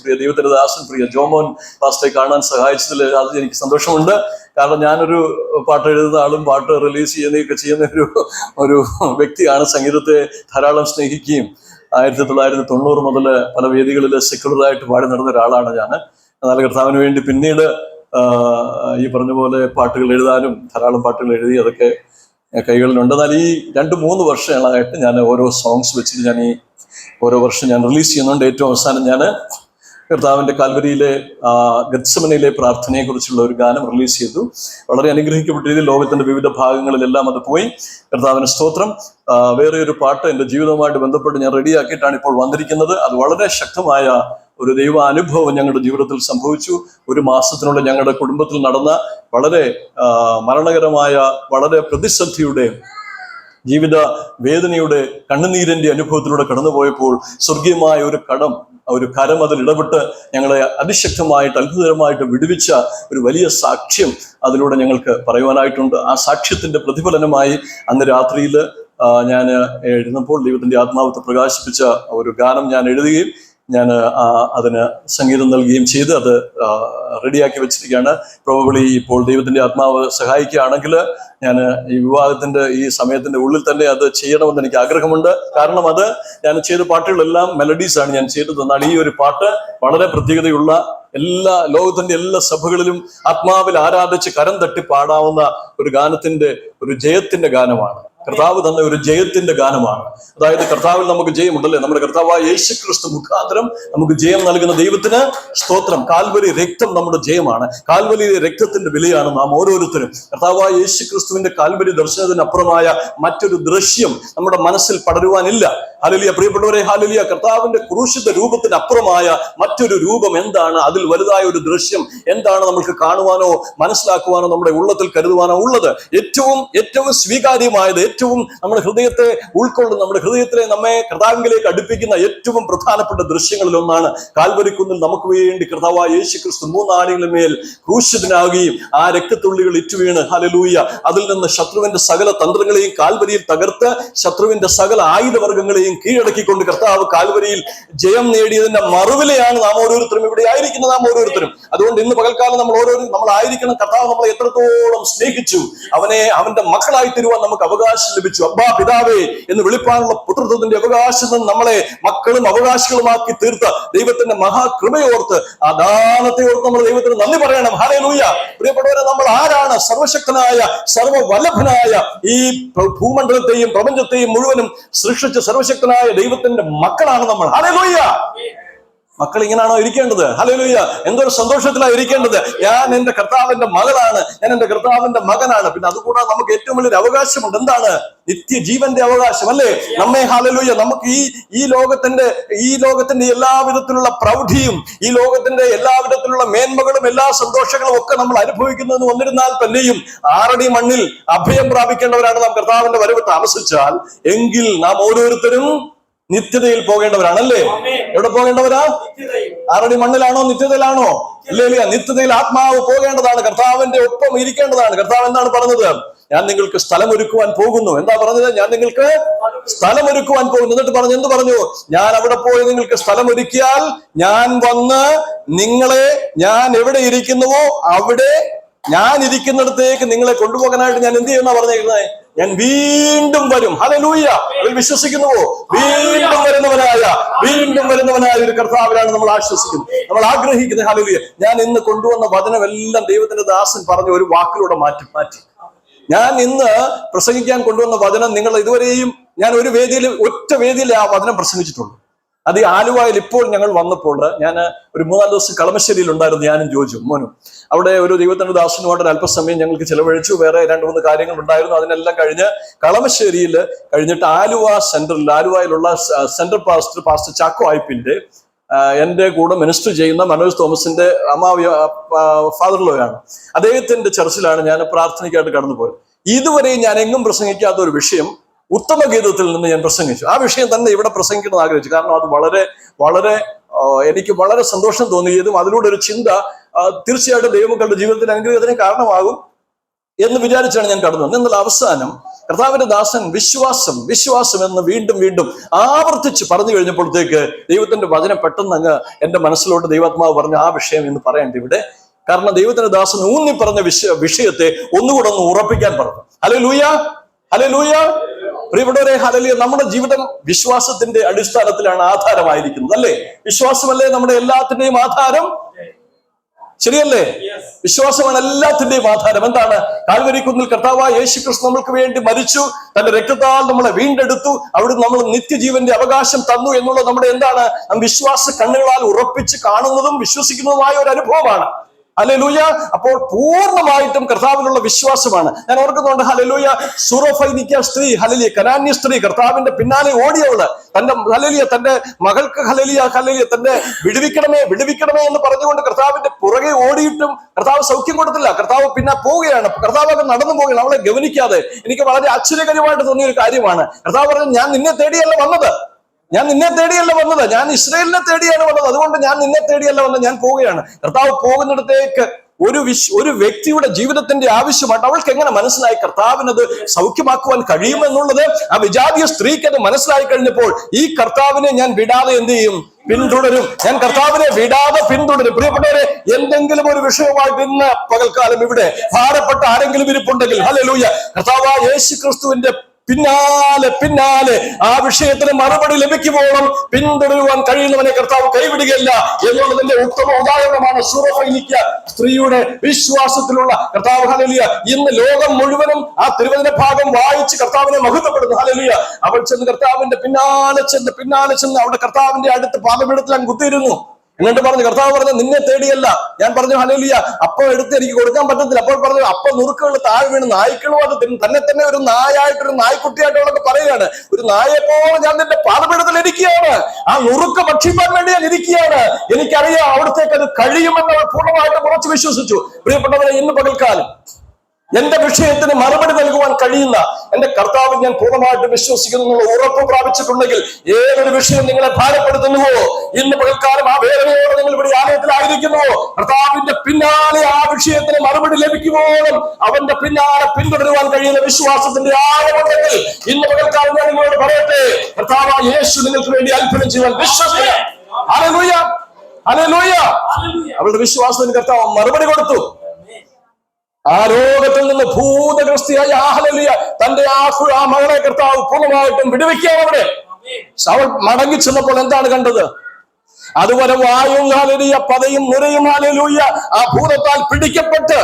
പ്രിയ ദൈവത്തിന്റെ ദാസൻ പ്രിയ ജോമോൻ പാസ്റ്ററെ കാണാൻ സഹായിച്ചതിൽ അത് എനിക്ക് സന്തോഷമുണ്ട്. കാരണം ഞാനൊരു പാട്ട് എഴുതുന്ന ആളും പാട്ട് റിലീസ് ചെയ്യുന്ന ഒരു വ്യക്തിയാണ്. സംഗീതത്തെ ധാരാളം സ്നേഹിക്കുകയും 1990 മുതൽ പല വേദികളിൽ സെക്യുലറായിട്ട് പാടി നടന്ന ഒരാളാണ് ഞാൻ. എന്നാൽ കർത്താവിന് വേണ്ടി പിന്നീട് ഈ പറഞ്ഞ പോലെ പാട്ടുകൾ എഴുതാനും ധാരാളം പാട്ടുകൾ എഴുതി അതൊക്കെ കൈകളിലുണ്ട്. എന്നാൽ ഈ 2-3 വർഷങ്ങളായിട്ട് ഞാൻ ഓരോ സോങ്സ് വെച്ചിട്ട് ഞാൻ ഈ ഓരോ വർഷം ഞാൻ റിലീസ് ചെയ്യുന്നുണ്ട്. ഏറ്റവും അവസാനം ഞാൻ കർത്താവിന്റെ കാൽവരിയിലെ ഗത്സമനയിലെ പ്രാർത്ഥനയെ കുറിച്ചുള്ള ഒരു ഗാനം റിലീസ് ചെയ്തു. വളരെ അനുഗ്രഹിക്കപ്പെട്ട രീതിയിൽ ലോകത്തിന്റെ വിവിധ ഭാഗങ്ങളിലെല്ലാം അത് പോയി. കർത്താവിന് സ്തോത്രം. വേറെ ഒരു പാട്ട് എൻ്റെ ജീവിതവുമായിട്ട് ബന്ധപ്പെട്ട് ഞാൻ റെഡിയാക്കിയിട്ടാണ് ഇപ്പോൾ വന്നിരിക്കുന്നത്. അത് വളരെ ശക്തമായ ഒരു ദൈവ അനുഭവം ഞങ്ങളുടെ ജീവിതത്തിൽ സംഭവിച്ചു. 1 മാസത്തിനുള്ളിൽ ഞങ്ങളുടെ കുടുംബത്തിൽ നടന്ന വളരെ മരണകരമായ, വളരെ പ്രതിസന്ധിയുടെ, ജീവിത വേദനയുടെ, കണ്ണുനീരിന്റെ അനുഭവത്തിലൂടെ കടന്നുപോയപ്പോൾ സ്വർഗീയമായ ഒരു കരം അതിൽ ഇടപെട്ട് ഞങ്ങളെ അതിശക്തമായിട്ട് അത്ഭുതകരമായിട്ട് വിടുവിച്ച ഒരു വലിയ സാക്ഷ്യം അതിലൂടെ ഞങ്ങൾക്ക് പറയുവാനായിട്ടുണ്ട്. ആ സാക്ഷ്യത്തിന്റെ പ്രതിഫലനമായി അന്ന് രാത്രിയിൽ ഞാൻ എഴുതുമ്പോൾ ദൈവത്തിന്റെ ആത്മാവത്തെ പ്രകാശിപ്പിച്ച ഒരു ഗാനം ഞാൻ എഴുതുകയും ഞാൻ അതിന് സംഗീതം നൽകുകയും ചെയ്ത് അത് റെഡിയാക്കി വെച്ചിരിക്കുകയാണ്. പ്രോബബ്ലി ഇപ്പോൾ ദൈവത്തിന്റെ ആത്മാവ് സഹായിക്കുകയാണെങ്കിൽ ഞാൻ ഈ വിവാഹത്തിന്റെ ഈ സമയത്തിന്റെ ഉള്ളിൽ തന്നെ അത് ചെയ്യണമെന്ന് എനിക്ക് ആഗ്രഹമുണ്ട്. കാരണം അത് ഞാൻ ചെയ്ത പാട്ടുകളെല്ലാം മെലഡീസ് ആണ് ഞാൻ ചെയ്തത്. എന്നാൽ ഈ ഒരു പാട്ട് വളരെ പ്രത്യേകതയുള്ള, ലോകത്തിന്റെ എല്ലാ സഭകളിലും ആത്മാവിൽ ആരാധിച്ച് കരം തട്ടി പാടാവുന്ന ഒരു ഗാനത്തിന്റെ, ഒരു ജയത്തിന്റെ ഗാനമാണ്. കർത്താവ് തന്ന ഒരു ജയത്തിന്റെ ഗാനമാണ്. അതായത് കർത്താവിൽ നമുക്ക് ജയമുണ്ടല്ലേ. നമ്മുടെ കർത്താവായ യേശുക്രിസ്തു മുഖാന്തരം നമുക്ക് ജയം നൽകുന്ന ദൈവത്തിന് സ്തോത്രം. കാൽവരി രക്തം നമ്മുടെ ജയമാണ്. കാൽവരി രക്തത്തിന്റെ വിലയാണ് നാം ഓരോരുത്തരും. കർത്താവായ യേശുക്രിസ്തുവിന്റെ കാൽവരി ദർശനത്തിനപ്പുറമായ മറ്റൊരു ദൃശ്യം നമ്മുടെ മനസ്സിൽ പടരുവാനില്ല. ഹല്ലേലൂയ. പ്രിയപ്പെട്ടവരെ, ഹല്ലേലൂയ. കർത്താവിന്റെ ക്രൂശിത രൂപത്തിന് അപ്പുറമായ മറ്റൊരു രൂപം എന്താണ്? അതിൽ വലുതായ ഒരു ദൃശ്യം എന്താണ് നമുക്ക് കാണുവാനോ മനസ്സിലാക്കുവാനോ നമ്മുടെ ഉള്ളത്തിൽ കരുതുവാനോ ഉള്ളത്? ഏറ്റവും സ്വീകാര്യമായത്, ഏറ്റവും നമ്മുടെ ഹൃദയത്തെ ഉൾക്കൊള്ളുന്ന, നമ്മുടെ ഹൃദയത്തിലെ നമ്മെ കർത്താവിലേക്ക് അടുപ്പിക്കുന്ന ഏറ്റവും പ്രധാനപ്പെട്ട ദൃശ്യങ്ങളിൽ ഒന്നാണ് കാൽവരിക്കുന്നിൽ നമുക്ക് വേണ്ടി കർത്താവായ യേശുക്രിസ്തു 3 ആണികളുമേൽ ക്രൂശിതനാകുകയും ആ രക്തത്തുള്ളികൾ ഇറ്റുവീണ്, ഹല്ലേലൂയ, അതിൽ നിന്ന് ശത്രുവിന്റെ സകല തന്ത്രങ്ങളെയും കാൽവരിയിൽ തകർത്ത് ശത്രുവിന്റെ സകല ആയുധവർഗങ്ങളെയും കീഴടക്കിക്കൊണ്ട് കർത്താവ് കാൽവരിയിൽ ജയം നേടിയതിന്റെ മറുവിലയാണ് നാം ഓരോരുത്തരും ഇവിടെ ആയിരിക്കുന്നത്. നാം ഓരോരുത്തരും അതുകൊണ്ട് ഇന്ന് പകൽക്കാലം നമ്മൾ ആയിരിക്കണം. കർത്താവ് നമ്മളെ എത്രത്തോളം സ്നേഹിച്ചു, അവന്റെ മക്കളായി തരുവാൻ നമുക്ക് അവകാശം ലഭിച്ചു. അബ്ബാ പിതാവേ എന്ന് വിളിപ്പാനുള്ള പുത്രത്വത്തിന്റെ അവകാശം നമ്മളെ മക്കളും അവകാശികളുമാക്കി തീർത്ത ദൈവത്തിന്റെ മഹാകൃപയോർത്ത്, ആ ദാനത്തെ ഓർത്ത് നമ്മൾ ദൈവത്തിന് നന്ദി പറയണം. ഹല്ലേലൂയ. പ്രിയപ്പെട്ടവരെ, നമ്മൾ ആരാണ്? സർവശക്തനായ, സർവവല്ലഭനായ ഈ ഭൂമണ്ഡലത്തെയും പ്രപഞ്ചത്തെയും മുഴുവനും സൃഷ്ടിച്ച സർവശക്തനായ ദൈവത്തിന്റെ മക്കളാണ് നമ്മൾ. ഹല്ലേലൂയ. മക്കൾ ഇങ്ങനാണോ ഇരിക്കേണ്ടത്? ഹല്ലേലൂയ. എന്തൊരു സന്തോഷത്തിലാണ് ഇരിക്കേണ്ടത്. ഞാൻ എൻ്റെ കർത്താവിന്റെ മകളാണ്, ഞാൻ എൻ്റെ കർത്താവിന്റെ മകനാണ്. പിന്നെ അതുകൂടാതെ നമുക്ക് ഏറ്റവും വലിയൊരു അവകാശമുണ്ട്. എന്താണ്? നിത്യജീവന്റെ അവകാശം, അല്ലേ? നമ്മെ, ഹല്ലേലൂയ, നമുക്ക് ഈ ലോകത്തിന്റെ എല്ലാവിധത്തിലുള്ള പ്രൗഢിയും ഈ ലോകത്തിന്റെ എല്ലാവിധത്തിലുള്ള മേന്മകളും എല്ലാ സന്തോഷങ്ങളും ഒക്കെ നമ്മൾ അനുഭവിക്കുന്നതെന്ന് വന്നിരുന്നാൽ തന്നെയും 6 അടി മണ്ണിൽ അഭയം പ്രാപിക്കേണ്ടവരാണ് നാം. കർത്താവിന്റെ വരവ് താമസിച്ചാൽ എങ്കിൽ നാം ഓരോരുത്തരും നിത്യതയിൽ പോകേണ്ടവരാണല്ലേ? എവിടെ പോകേണ്ടവരാ? 6 അടി മണ്ണിലാണോ? നിത്യതയിലാണോ? ഇല്ല. നിത്യതയിൽ ആത്മാവ് പോകേണ്ടതാണ്. കർത്താവിന്റെ ഒപ്പം ഇരിക്കേണ്ടതാണ്. കർത്താവ് എന്താണ് പറഞ്ഞത്? ഞാൻ നിങ്ങൾക്ക് സ്ഥലം ഒരുക്കുവാൻ പോകുന്നു. എന്താ പറഞ്ഞത്? ഞാൻ നിങ്ങൾക്ക് സ്ഥലം ഒരുക്കുവാൻ പോകുന്നു. എന്നിട്ട് എന്ത് പറഞ്ഞു? ഞാൻ അവിടെ പോയി നിങ്ങൾക്ക് സ്ഥലം ഒരുക്കിയാൽ ഞാൻ വന്ന് നിങ്ങളെ, ഞാൻ എവിടെ ഇരിക്കുന്നുവോ അവിടെ, ഞാൻ ഇരിക്കുന്നിടത്തേക്ക് നിങ്ങളെ കൊണ്ടുപോകാനായിട്ട് ഞാൻ എന്ത് ചെയ്യുന്ന പറഞ്ഞേക്കുന്നത്? ഞാൻ വീണ്ടും വരും. ഹല്ലേലൂയ. അതിൽ വിശ്വസിക്കുന്നുവോ? വീണ്ടും വരുന്നവനായ ഒരു കർത്താവിലാണ് നമ്മൾ ആശ്വസിക്കുന്നത്, നമ്മൾ ആഗ്രഹിക്കുന്നത്. ഹല്ലേലൂയ. ഞാൻ ഇന്ന് കൊണ്ടുവന്ന വചനമെല്ലാം ദൈവത്തിന്റെ ദാസൻ പറഞ്ഞ ഒരു വാക്കിലൂടെ മാറ്റി. ഞാൻ ഇന്ന് പ്രസംഗിക്കാൻ കൊണ്ടുവന്ന വചനം നിങ്ങൾ ഇതുവരെയും, ഞാൻ ഒറ്റ വേദിയിൽ ആ വചനം പ്രസംഗിച്ചിട്ടുള്ളൂ. അത് ഈ ആലുവയിൽ ഇപ്പോൾ ഞങ്ങൾ വന്നപ്പോൾ, ഞാൻ ഒരു 3-4 ദിവസം കളമശ്ശേരിയിൽ ഉണ്ടായിരുന്നു, ഞാനും ജോജും മോനും. അവിടെ ഒരു ദൈവത്തിന്റെ ദാസനുമായിട്ട് അല്പസമയം ഞങ്ങൾക്ക് ചെലവഴിച്ചു. വേറെ 2-3 കാര്യങ്ങൾ ഉണ്ടായിരുന്നു. അതിനെല്ലാം കഴിഞ്ഞ് കളമശ്ശേരിയിൽ കഴിഞ്ഞിട്ട് ആലുവയിലുള്ള സെൻട്രൽ പാസ്റ്റർ ചാക്കോ ആയിപ്പിന്റെ എൻ്റെ കൂടെ മിനിസ്റ്റർ ചെയ്യുന്ന മനോജ് തോമസിന്റെ ഫാദർ ലോയാണ്. അദ്ദേഹത്തിന്റെ ചർച്ചിലാണ് ഞാൻ പ്രാർത്ഥനയ്ക്കായിട്ട് കടന്നുപോയത്. ഇതുവരെ ഞാൻ എങ്ങും പ്രസംഗിക്കാത്ത ഒരു വിഷയം ഉത്തമഗീതത്തിൽ നിന്ന് ഞാൻ പ്രസംഗിച്ചു. ആ വിഷയം തന്നെ ഇവിടെ പ്രസംഗിക്കണമെന്ന് ആഗ്രഹിച്ചു. കാരണം അത് വളരെ എനിക്ക് വളരെ സന്തോഷം തോന്നിയതും അതിലൂടെ ഒരു ചിന്ത തീർച്ചയായിട്ടും ദൈവമക്കളുടെ ജീവിതത്തിൽ അനുഗ്രഹത്തിന് കാരണമാകും എന്ന് വിചാരിച്ചാണ് ഞാൻ കടന്നു വന്നത്. എന്നാൽ അവസാനം കർത്താവിന്റെ ദാസൻ വിശ്വാസം വിശ്വാസം എന്ന് വീണ്ടും വീണ്ടും ആവർത്തിച്ച് പറഞ്ഞു കഴിഞ്ഞപ്പോഴത്തേക്ക് ദൈവത്തിന്റെ വചനം പെട്ടെന്ന് അങ്ങ് എന്റെ മനസ്സിലോട്ട് ദൈവാത്മാവ് പറഞ്ഞ ആ വിഷയം എന്ന് പറയേണ്ട ഇവിടെ. കാരണം ദൈവത്തിന്റെ ദാസൻ ഊന്നി പറഞ്ഞ വിഷയത്തെ ഒന്നുകൂടെ ഒന്ന് ഉറപ്പിക്കാൻ പറഞ്ഞു. Hallelujah, hallelujah. പ്രിയപ്പെട്ടവരെ, ഹല്ലേലൂയ. നമ്മുടെ ജീവിതം വിശ്വാസത്തിന്റെ അടിസ്ഥാനത്തിലാണ് ആധാരമായിരിക്കുന്നത്, അല്ലേ? വിശ്വാസമല്ലേ നമ്മുടെ എല്ലാത്തിന്റെയും ആധാരം? ശരിയല്ലേ? വിശ്വാസമാണ് എല്ലാത്തിന്റെയും ആധാരം. എന്താണ്? കാൽവരി കുന്നിൽ കർത്താവായ യേശുക്രിസ്തു നമ്മൾക്ക് വേണ്ടി മരിച്ചു, തന്റെ രക്തത്താൽ നമ്മളെ വീണ്ടെടുത്തു, അവിടെ നമ്മൾ നിത്യജീവന്റെ അവകാശം തന്നു എന്നുള്ളത് നമ്മുടെ എന്താണ്? വിശ്വാസ കണ്ണുകളാൽ ഉറപ്പിച്ച് കാണുന്നതും വിശ്വസിക്കുന്നതുമായ ഒരു അനുഭവമാണ്. ഹല്ലേലൂയ. അപ്പോൾ പൂർണ്ണമായിട്ടും കർത്താവിനുള്ള വിശ്വാസമാണ്. ഞാൻ ഓർക്കുന്നുണ്ട്, ഹല്ലേലൂയ, സൂറോഫൈനിക്ക സ്ത്രീ, ഹല്ലേലൂയ, കനാന്യ സ്ത്രീ കർത്താവിന്റെ പിന്നാലെ ഓടിയവള് തന്റെ ഹല്ലേലൂയ തന്റെ മകൾക്ക് ഹല്ലേലൂയ ഹല്ലേലൂയ തന്നെ വിടുവിക്കണമേ വിടുവിക്കണമേ എന്ന് പറഞ്ഞുകൊണ്ട് കർത്താവിന്റെ പുറകെ ഓടിയിട്ടും കർത്താവ് സൗഖ്യം കൊടുത്തില്ല. കർത്താവ് പിന്നെ പോവുകയാണ്. കർത്താവ് ഒക്കെ നടന്നു പോവുകയാണ്, അവളെ ഗവനിക്കാതെ. എനിക്ക് വളരെ ആശ്ചര്യകരമായിട്ട് തോന്നിയ ഒരു കാര്യമാണ്. കർത്താവ് പറഞ്ഞു, ഞാൻ നിന്നെ തേടിയല്ല വന്നത്, ഞാൻ നിന്നെ തേടിയല്ല വന്നത്, ഞാൻ ഇസ്രായേലിനെ തേടിയാണ് വന്നത്, അതുകൊണ്ട് ഞാൻ നിന്നെ തേടിയല്ല വന്നത്, ഞാൻ പോവുകയാണ്. കർത്താവ് പോകുന്നിടത്തേക്ക് ഒരു വ്യക്തിയുടെ ജീവിതത്തിന്റെ ആവശ്യമായിട്ട് അവൾക്ക് എങ്ങനെ മനസ്സിലായി കർത്താവിനത് സൗഖ്യമാക്കുവാൻ കഴിയുമെന്നുള്ളത്? ആ വിജാതീയ സ്ത്രീക്ക് അത് മനസ്സിലായി കഴിഞ്ഞപ്പോൾ ഈ കർത്താവിനെ ഞാൻ വിടാതെ എന്ത് ചെയ്യും? പിന്തുടരും. ഞാൻ കർത്താവിനെ വിടാതെ പിന്തുടരും. പ്രിയപ്പെട്ടവരെ, എന്തെങ്കിലും ഒരു വിഷയമായിട്ട് ഇന്ന് പകൽക്കാലം ഇവിടെ ഭാരപ്പെട്ട ആരെങ്കിലും ഇരിപ്പുണ്ടെങ്കിൽ, ഹല്ലേലൂയ, കർത്താവായ യേശുക്രിസ്തുവിന്റെ പിന്നാലെ ആ വിഷയത്തിന് മറുപടി ലഭിക്കുമ്പോഴും പിന്തുടരുവാൻ കഴിയുന്നവനെ കർത്താവ് കൈവിടുകയില്ല എന്നുള്ളതിന്റെ ഉത്തമ ഉദാഹരണമാണ് സൂറോഫൈനിക്ക സ്ത്രീയുടെ വിശ്വാസത്തിലുള്ള കർത്താവ്. ഹല്ലേലൂയ. ഇന്ന് ലോകം മുഴുവനും ആ തിരുവചന ഭാഗം വായിച്ച് കർത്താവിനെ മഹത്വപ്പെടുന്നു. ഹല്ലേലൂയ. അവൾ ചെന്ന് കർത്താവിന്റെ പിന്നാലെ ചെന്ന് അവിടെ കർത്താവിന്റെ അടുത്ത് പാദപീഠത്തിൽ അങ്ങ് കുത്തിയിരുന്നു. എന്നിട്ട് പറഞ്ഞു, കർത്താവ് പറഞ്ഞു, നിന്നെ തേടിയല്ല. ഞാൻ പറഞ്ഞു, ഹല്ലേലൂയ, അപ്പം എടുത്ത് എനിക്ക് കൊടുക്കാൻ പറ്റത്തില്ല. അപ്പോൾ പറഞ്ഞു, അപ്പം നുറുക്കുകൾ താഴെ വീണ് നായ്ക്കളും അത് തന്നെ ഒരു നായായിട്ടൊരു നായ്ക്കുട്ടിയായിട്ട് അവളൊക്കെ പറയുകയാണ്. ഒരു നായെ പോലെ ഞാൻ നിന്റെ പാദപീഠത്തിൽ ഇരിക്കുകയാണ്, ആ നുറുക്ക് ഭക്ഷിപ്പാൻ വേണ്ടി ഞാൻ ഇരിക്കുകയാണ്. എനിക്കറിയാം അവിടത്തേക്ക് അത് കഴിയുമെന്ന് അവൾ പൂർണ്ണമായിട്ട് ഉറച്ചു വിശ്വസിച്ചു. പ്രിയപ്പെട്ടവരെ, ഇന്ന് പകൽക്കാലം എന്റെ വിഷയത്തിന് മറുപടി നൽകുവാൻ കഴിയുന്ന എന്റെ കർത്താവ് ഞാൻ പൂർണ്ണമായിട്ട് വിശ്വസിക്കുന്നു എന്നുള്ള ഉറപ്പ് പ്രാപിച്ചിട്ടുണ്ടെങ്കിൽ ഏതൊരു വിഷയം നിങ്ങളെ ഭാരപ്പെടുത്തുന്നുവോ, ഇന്ന് പകൽക്കാലം ആ വേദനയോടെ നിങ്ങൾ ഇവിടെ ആലയത്തിലായിരിക്കുന്നുവോ, കർത്താവിന്റെ പിന്നാലെ ആ വിഷയത്തിന് മറുപടി ലഭിക്കുമ്പോഴും അവന്റെ പിന്നാലെ പിന്തുടരുവാൻ കഴിയുന്ന വിശ്വാസത്തിന്റെ ആഴമുണ്ടെങ്കിൽ ഇന്ന് പകൽക്കാലം ഞാൻ നിങ്ങളോട് പറയട്ടെ, കർത്താവ് യേശു നിങ്ങൾക്ക് വേണ്ടി അത്ഭുതം ചെയ്യാൻ വിശ്വസിക്കുക. Hallelujah, hallelujah. അവളുടെ വിശ്വാസത്തിന് കർത്താവ് മറുപടി കൊടുത്തു. ആ രോഗത്തിൽ നിന്ന് ഭൂതഗ്രസ്തിയായ ഹല്ലേലൂയ തന്റെ ആ മകളെ കർത്താവ് പൂർണ്ണമായിട്ടും വിടുവിക്കുകയാണ്. അവിടെ അവൾ മടങ്ങി ചെന്നപ്പോൾ എന്താണ് കണ്ടത്? അതുവരെ വായും ഹല്ലേലൂയ പതയും നിറയും ഹല്ലേലൂയ ആ ഭൂതത്താൽ പിടിക്കപ്പെട്ട്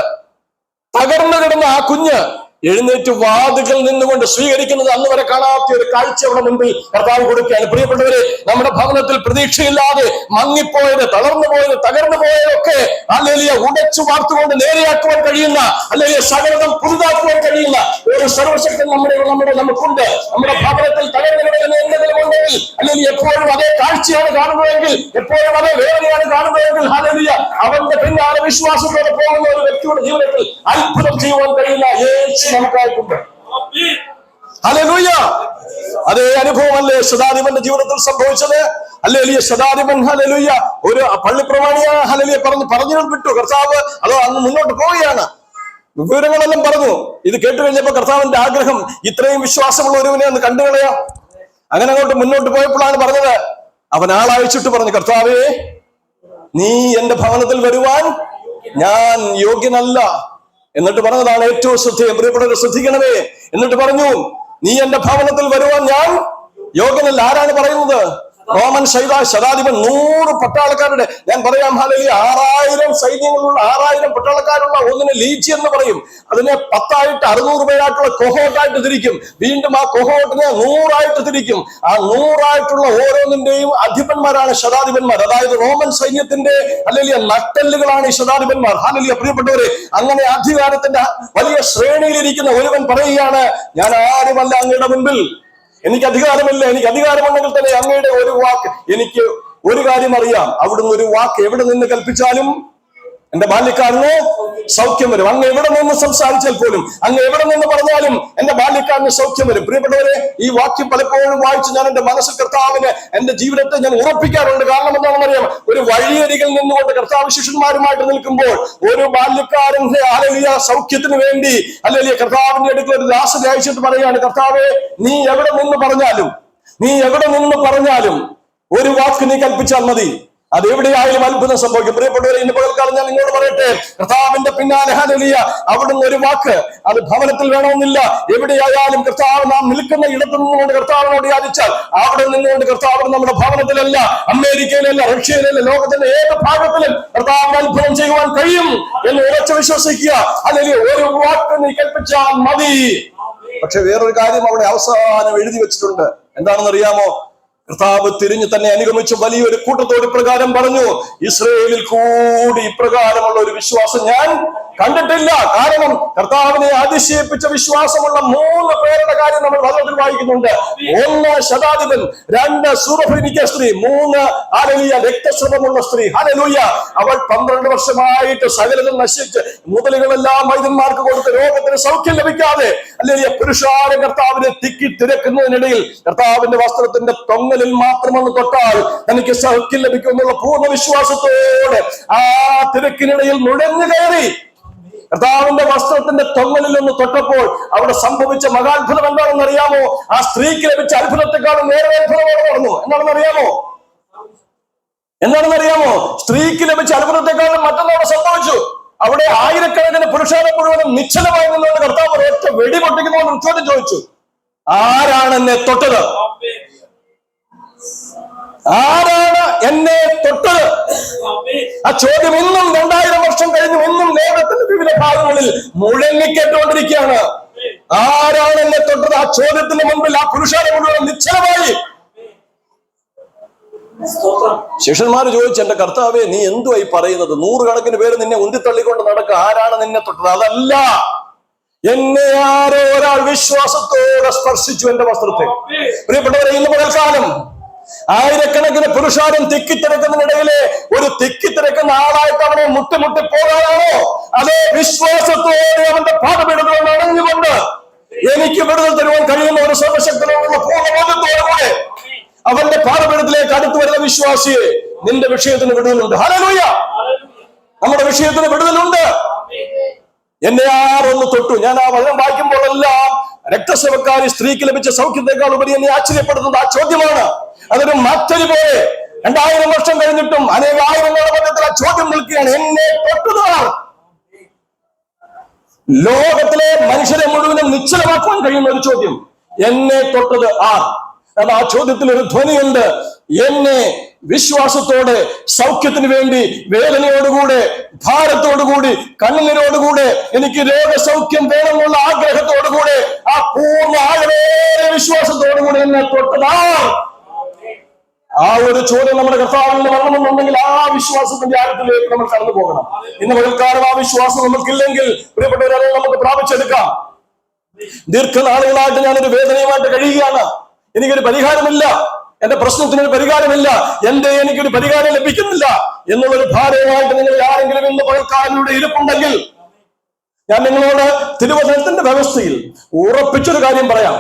തകർന്നു കിടന്ന ആ കുഞ്ഞ് എഴുന്നേറ്റ് വാതിൽക്കൽ നിന്നുകൊണ്ട് സ്വീകരിക്കുന്നത് അന്ന് വരെ കാണാത്ത ഒരു കാഴ്ച അവിടെ മുൻപിൽ കർത്താവ് കൊടുക്കുകയാണ്. പ്രിയപ്പെട്ടവരെ, നമ്മുടെ ഭവനത്തിൽ പ്രതീക്ഷയില്ലാതെ മങ്ങിപ്പോയത്, തളർന്നു പോയത്, തകർന്നു പോയതൊക്കെ ഹല്ലേലൂയ ഉടച്ചു വാർത്തുകൊണ്ട് നേരെയാക്കുവാൻ കഴിയുന്ന, ഹല്ലേലൂയ സകലം പുതുതാക്കുവാൻ കഴിയുന്ന ഒരു സർവശക്തൻ നമുക്കുണ്ട്. നമ്മുടെ ഭവനത്തിൽ തകർന്നു കിടക്കുന്ന എന്തെങ്കിലും ഉണ്ടെങ്കിൽ, അല്ലെങ്കിൽ എപ്പോഴും അതേ കാഴ്ചയാണ് കാണുന്നതെങ്കിൽ, എപ്പോഴും അതേ വേദനയാണ് കാണുന്നതെങ്കിൽ, ഹല്ലേലൂയ അവന്റെ പിന്നാലെ വിശ്വാസത്തോടെ പോകുന്ന ഒരു വ്യക്തിയുടെ ജീവിതത്തിൽ അത്ഭുതം ചെയ്യുവാൻ കഴിയുന്ന യേശു നമുക്കായിട്ടുണ്ട്. ഹല്ലേലൂയ. അതേ അനുഭവമല്ലേ ശതാധിപന്റെ ജീവിതത്തിൽ സംഭവിച്ചത്? ഹല്ലേലൂയ. ശതാധിപൻ ഹല്ലേലൂയ ഒരു പള്ളിപ്രമാണിയ ഹല്ലേലൂയ പറഞ്ഞു വിട്ടു. കർത്താവ് അതോ അങ്ങ് മുന്നോട്ട് പോവുകയാണ്. വിവരങ്ങളെല്ലാം പറഞ്ഞു. ഇത് കേട്ട് കഴിഞ്ഞപ്പോ കർത്താവിന്റെ ആഗ്രഹം ഇത്രയും വിശ്വാസമുള്ള ഒരുവനെ ഒന്ന് കണ്ടുകളയാ. അങ്ങനെ അങ്ങോട്ട് മുന്നോട്ട് പോയപ്പോഴാണ് പറഞ്ഞത്, അവൻ ആളയച്ചിട്ട് പറഞ്ഞു, കർത്താവേ, നീ എന്റെ ഭവനത്തിൽ വരുവാൻ ഞാൻ യോഗ്യനല്ല. എന്നിട്ട് പറഞ്ഞതാണ് ഏറ്റവും ശ്രദ്ധേയം. പ്രിയപ്പെട്ടവരെ, ശ്രദ്ധിക്കണമേ. എന്നിട്ട് പറഞ്ഞു, നീ എന്റെ ഭവനത്തിൽ വരുവാൻ ഞാൻ യോഗ്യനല്ല. ആരാണ് പറയുന്നത്? റോമൻ ശതാധിപൻ 100 പട്ടാളക്കാരുടെ, ഞാൻ പറയാം ഹല്ലേലൂയ, 6000 സൈന്യങ്ങളുള്ള 6000 പട്ടാളക്കാരുള്ള ഒന്നിനെ ലീജി എന്ന് പറയും. അതിനെ 10 600 പേരായിട്ടുള്ള കൊഹോട്ടായിട്ട് തിരിക്കും. വീണ്ടും ആ കൊഹോട്ടിനെ 100 തിരിക്കും. ആ 100 ഓരോന്നിന്റെയും അധിപന്മാരാണ് ശതാധിപന്മാർ. അതായത് റോമൻ സൈന്യത്തിന്റെ ഹല്ലേലൂയ നട്ടെല്ലുകളാണ് ഈ ശതാധിപന്മാർ. ഹല്ലേലൂയ. പ്രിയപ്പെട്ടവരെ, അങ്ങനെ അധികാരത്തിന്റെ വലിയ ശ്രേണിയിലിരിക്കുന്ന ഒരുവൻ പറയുകയാണ്, ഞാൻ ആരുമല്ല അങ്ങയുടെ മുൻപിൽ, എനിക്ക് അധികാരമില്ല. എനിക്ക് അധികാരമുണ്ടെങ്കിൽ തന്നെ അങ്ങയുടെ ഒരു വാക്ക്, എനിക്ക് ഒരു കാര്യം അറിയാം, അവിടുന്ന് ഒരു വാക്ക് എവിടെ നിന്ന് കൽപ്പിച്ചാലും എന്റെ ബാല്യക്കാരന് സൗഖ്യം വരും. അങ്ങ് എവിടെ നിന്ന് സംസാരിച്ചാൽ പോലും, അങ്ങ് എവിടെ നിന്ന് പറഞ്ഞാലും എന്റെ ബാല്യക്കാരന് സൗഖ്യം വരും. പ്രിയപ്പെട്ടവരെ, ഈ വാക്യം പലപ്പോഴും വായിച്ച് ഞാൻ എന്റെ മനസ്സ് കർത്താവിന് എന്റെ ജീവിതത്തെ ഞാൻ ഉറപ്പിക്കാറുണ്ട്. കാരണം എന്താണെന്ന് അറിയാം, ഒരു വഴിയരികിൽ നിന്നുകൊണ്ട് കർത്താവ് ശിഷ്യന്മാരുമായിട്ട് നിൽക്കുമ്പോൾ ഒരു ബാല്യക്കാരന്റെ ഹല്ലേലൂയ സൗഖ്യത്തിന് വേണ്ടി ഹല്ലേലൂയ കർത്താവിന്റെ അടുക്കൽ ഒരു ദാസനെ അയച്ചിട്ട് പറയാണ്, കർത്താവേ, നീ എവിടെ നിന്ന് പറഞ്ഞാലും ഒരു വാക്ക് നീ കൽപ്പിച്ചാൽ മതി, അതെവിടെയായാലും അത്ഭുതം സംഭവിക്കും. പ്രിയപ്പെട്ടവരെ, ഇന്ന് പകൽക്കാലം ഞാൻ നിങ്ങളോട് പറയട്ടെ, കർത്താവിന്റെ പിന്നാലെ ഹല്ലേലൂയ അവിടുന്ന് ഒരു വാക്ക്, അത് ഭവനത്തിൽ വേണമെന്നില്ല, എവിടെയായാലും കർത്താവ് നാം നിൽക്കുന്ന ഇടത്തു നിന്നുകൊണ്ട് കർത്താവിനോട് യാചിച്ചാൽ അവിടെ നിന്നുകൊണ്ട് കർത്താവ് നമ്മുടെ ഭവനത്തിലല്ല, അമേരിക്കയിലല്ല, റഷ്യയിലല്ല, ലോകത്തിന്റെ ഏത് ഭാഗത്തിലും കർത്താവിന് അത്ഭുതം ചെയ്യുവാൻ കഴിയും എന്ന് ഉറച്ചു വിശ്വസിക്കുക. ഹല്ലേലൂയ, ഒരു വാക്ക് നീ കൽപ്പിച്ചാൽ മതി. പക്ഷെ വേറൊരു കാര്യം അവിടെ അവസാനം എഴുതി വെച്ചിട്ടുണ്ട്. എന്താണെന്ന് അറിയാമോ? കർത്താവ് തിരിഞ്ഞു തന്നെ അനുഗമിച്ച വലിയൊരു കൂട്ടത്തോട് ഇപ്രകാരം പറഞ്ഞു, ഇസ്രയേലിൽ കൂടി ഇപ്രകാരമുള്ള ഒരു വിശ്വാസം ഞാൻ കണ്ടിട്ടില്ല. കാരണം കർത്താവിനെ അതിശയിപ്പിച്ച വിശ്വാസമുള്ള 3 പേരുടെ കാര്യം നമ്മൾ വചനത്തിൽ വായിക്കുന്നുണ്ട്. 1 ശതാധിപൻ, 2 സൂറഫെനിക്ക സ്ത്രീ, 3 ഹല്ലേലൂയ രക്തസ്രവമുള്ള സ്ത്രീ. ഹല്ലേലൂയ, അവൾ 12 വർഷമായിട്ട് സകലതും നശിച്ച് മുതലുകളെല്ലാം വൈദ്യന്മാർക്ക് കൊടുത്ത് രോഗത്തിന് സൗഖ്യം ലഭിക്കാതെ ഹല്ലേലൂയ പുരുഷാരം കർത്താവിനെ തിക്കി തിരക്കുന്നതിനിടയിൽ കർത്താവിന്റെ വസ്ത്രത്തിന്റെ തൊങ്ങലിൽ മാത്രമൊന്ന് തൊട്ടാൽ തനിക്ക് സൗഖ്യം ലഭിക്കുമെന്നുള്ള പൂർണ്ണ വിശ്വാസത്തോടെ ആ തിരക്കിനിടയിൽ നുഴഞ്ഞു കയറി കർത്താവിന്റെ വസ്ത്രത്തിന്റെ തൊങ്ങലിൽ ഒന്ന് തൊട്ടപ്പോൾ അവിടെ സംഭവിച്ച മഹാത്ഭുതം എന്താണെന്ന് അറിയാമോ? ആ സ്ത്രീക്ക് ലഭിച്ച അത്ഭുതത്തെക്കാളും നേരെ അത്ഭുതമാണ് നടന്നു. എന്താണെന്ന് അറിയാമോ? സ്ത്രീക്ക് ലഭിച്ച അത്ഭുതത്തെക്കാളും മറ്റൊന്നവിടെ സംഭവിച്ചു. അവിടെ ആയിരക്കണക്കിന് പുരുഷാരെ മുഴുവനും നിശ്ചലമായി നിന്നുകൊണ്ട് കർത്താവ് ഒറ്റ വെടിപൊട്ടിക്കുന്നവർ ചോദ്യം ചോദിച്ചു, ആരാണ് എന്നെ തൊട്ടത്? ആരാണ് എന്നെ തൊട്ടത്? ആ ചോദ്യം ഇന്നും 2000 വർഷം കഴിഞ്ഞു ഇന്നും ലോകത്തിന്റെ വിവിധ ഭാഗങ്ങളിൽ മുഴങ്ങിക്കേട്ടുകൊണ്ടിരിക്കുകയാണ്. ആരാണ് എന്നെ തൊട്ടത്? ആ ചോദ്യത്തിന് മുൻപിൽ ആ പുരുഷാരെ മുഴുവൻ നിശ്ചലമായി. ശിഷ്യന്മാര് ചോദിച്ചു, എന്റെ കർത്താവേ, നീ എന്തുവായി പറയുന്നത്? 100 കണക്കിന് പേര് നിന്നെ ഉന്തിത്തള്ളിക്കൊണ്ട് നടക്കുക, ആരാണ് നിന്നെ തൊട്ടത്? അതല്ല, എന്നെ ആരോ ഒരാൾ വിശ്വാസത്തോടെ സ്പർശിച്ചു എന്റെ വസ്ത്രത്തെ. പ്രിയപ്പെട്ടവരെ, ഇന്ന് പകൽക്കാലം ആയിരക്കണക്കിന് പുരുഷാരം തിക്കിത്തിരക്കുന്നതിനിടയിലെ ഒരു തിക്കിത്തിരക്കുന്ന ആളായിട്ട് അവനെ മുട്ടി പോകാനാണോ? അതേ വിശ്വാസത്തോടെ അവന്റെ പാദപീഠത്തിൽ അണഞ്ഞുകൊണ്ട് എനിക്ക് വിടുതൽ തരുവാൻ കഴിയുന്ന ഒരു സർവശക്തനുള്ള പൂർണ്ണബോധത്തോടുകൂടെ അവന്റെ പാദപീഠത്തിലേക്ക് അടുത്തു വരുന്ന വിശ്വാസിയെ, നിന്റെ വിഷയത്തിന് വിടുതലുണ്ട്. ഹല്ലേലൂയ, നമ്മുടെ വിഷയത്തിന് വിടുതലുണ്ട്. എന്നെ ആരൊന്ന് തൊട്ടു. ഞാൻ ആ വചനം വായിക്കുമ്പോഴെല്ലാം രക്തസ്രവക്കാരി സ്ത്രീക്ക് ലഭിച്ച സൗഖ്യത്തെക്കാൾ ഉപരി എന്നെ ആശ്ചര്യപ്പെടുന്നത് ആ ചോദ്യമാണ്. അതൊരു മറ്റൊരു പോലെ 2000 വർഷം കഴിഞ്ഞിട്ടും അനേകായിരങ്ങളുടെ മധ്യത്തിൽ ആ ചോദ്യം നിൽക്കുകയാണ്, എന്നെ തൊട്ടതാണ്. ലോകത്തിലെ മനുഷ്യരെ മുഴുവനും നിശ്ചലമാക്കുവാൻ കഴിയുന്ന ഒരു ചോദ്യം, എന്നെ തൊട്ടത് ആർ? അത് ആ ചോദ്യത്തിൽ ഒരു ധ്വനിയുണ്ട്, എന്നെ വിശ്വാസത്തോടെ സൗഖ്യത്തിന് വേണ്ടി വേദനയോടുകൂടെ ഭാരത്തോടുകൂടി കണ്ണുനീരോടുകൂടെ എനിക്ക് രോഗസൗഖ്യം വേണമെന്നുള്ള ആഗ്രഹത്തോടുകൂടെ ആ പൂർണ്ണ ആഴമേറിയ വിശ്വാസത്തോടുകൂടി എന്നെ തൊട്ടതാ. ആ ഒരു ചോദ്യം നമ്മുടെ കർത്താവിന്റെ വരണമെന്നുണ്ടെങ്കിൽ ആ വിശ്വാസത്തിന്റെ ആഴത്തിലേക്ക് നമ്മൾ കടന്നു പോകണം. ഇന്ന് പകൽക്കാലം ആ വിശ്വാസം നമുക്കില്ലെങ്കിൽ പ്രിയപ്പെട്ടവരെ നമുക്ക് പ്രാപിച്ചെടുക്കാം. ദീർഘനാളുകളായിട്ട് ഞാനൊരു വേദനയുമായിട്ട് കഴിയുകയാണ്, എനിക്കൊരു പരിഹാരമില്ല, എന്റെ പ്രശ്നത്തിനൊരു പരിഹാരമില്ല, എനിക്കൊരു പരിഹാരം ലഭിക്കുന്നില്ല എന്നുള്ളൊരു ഭാരമായിട്ട് നിങ്ങൾ ആരെങ്കിലും ഇന്ന് പകൽക്കാലം ഇരിപ്പുണ്ടെങ്കിൽ ഞാൻ നിങ്ങളോട് തിരുവചനത്തിന്റെ വ്യവസ്ഥയിൽ ഉറപ്പിച്ചൊരു കാര്യം പറയാം.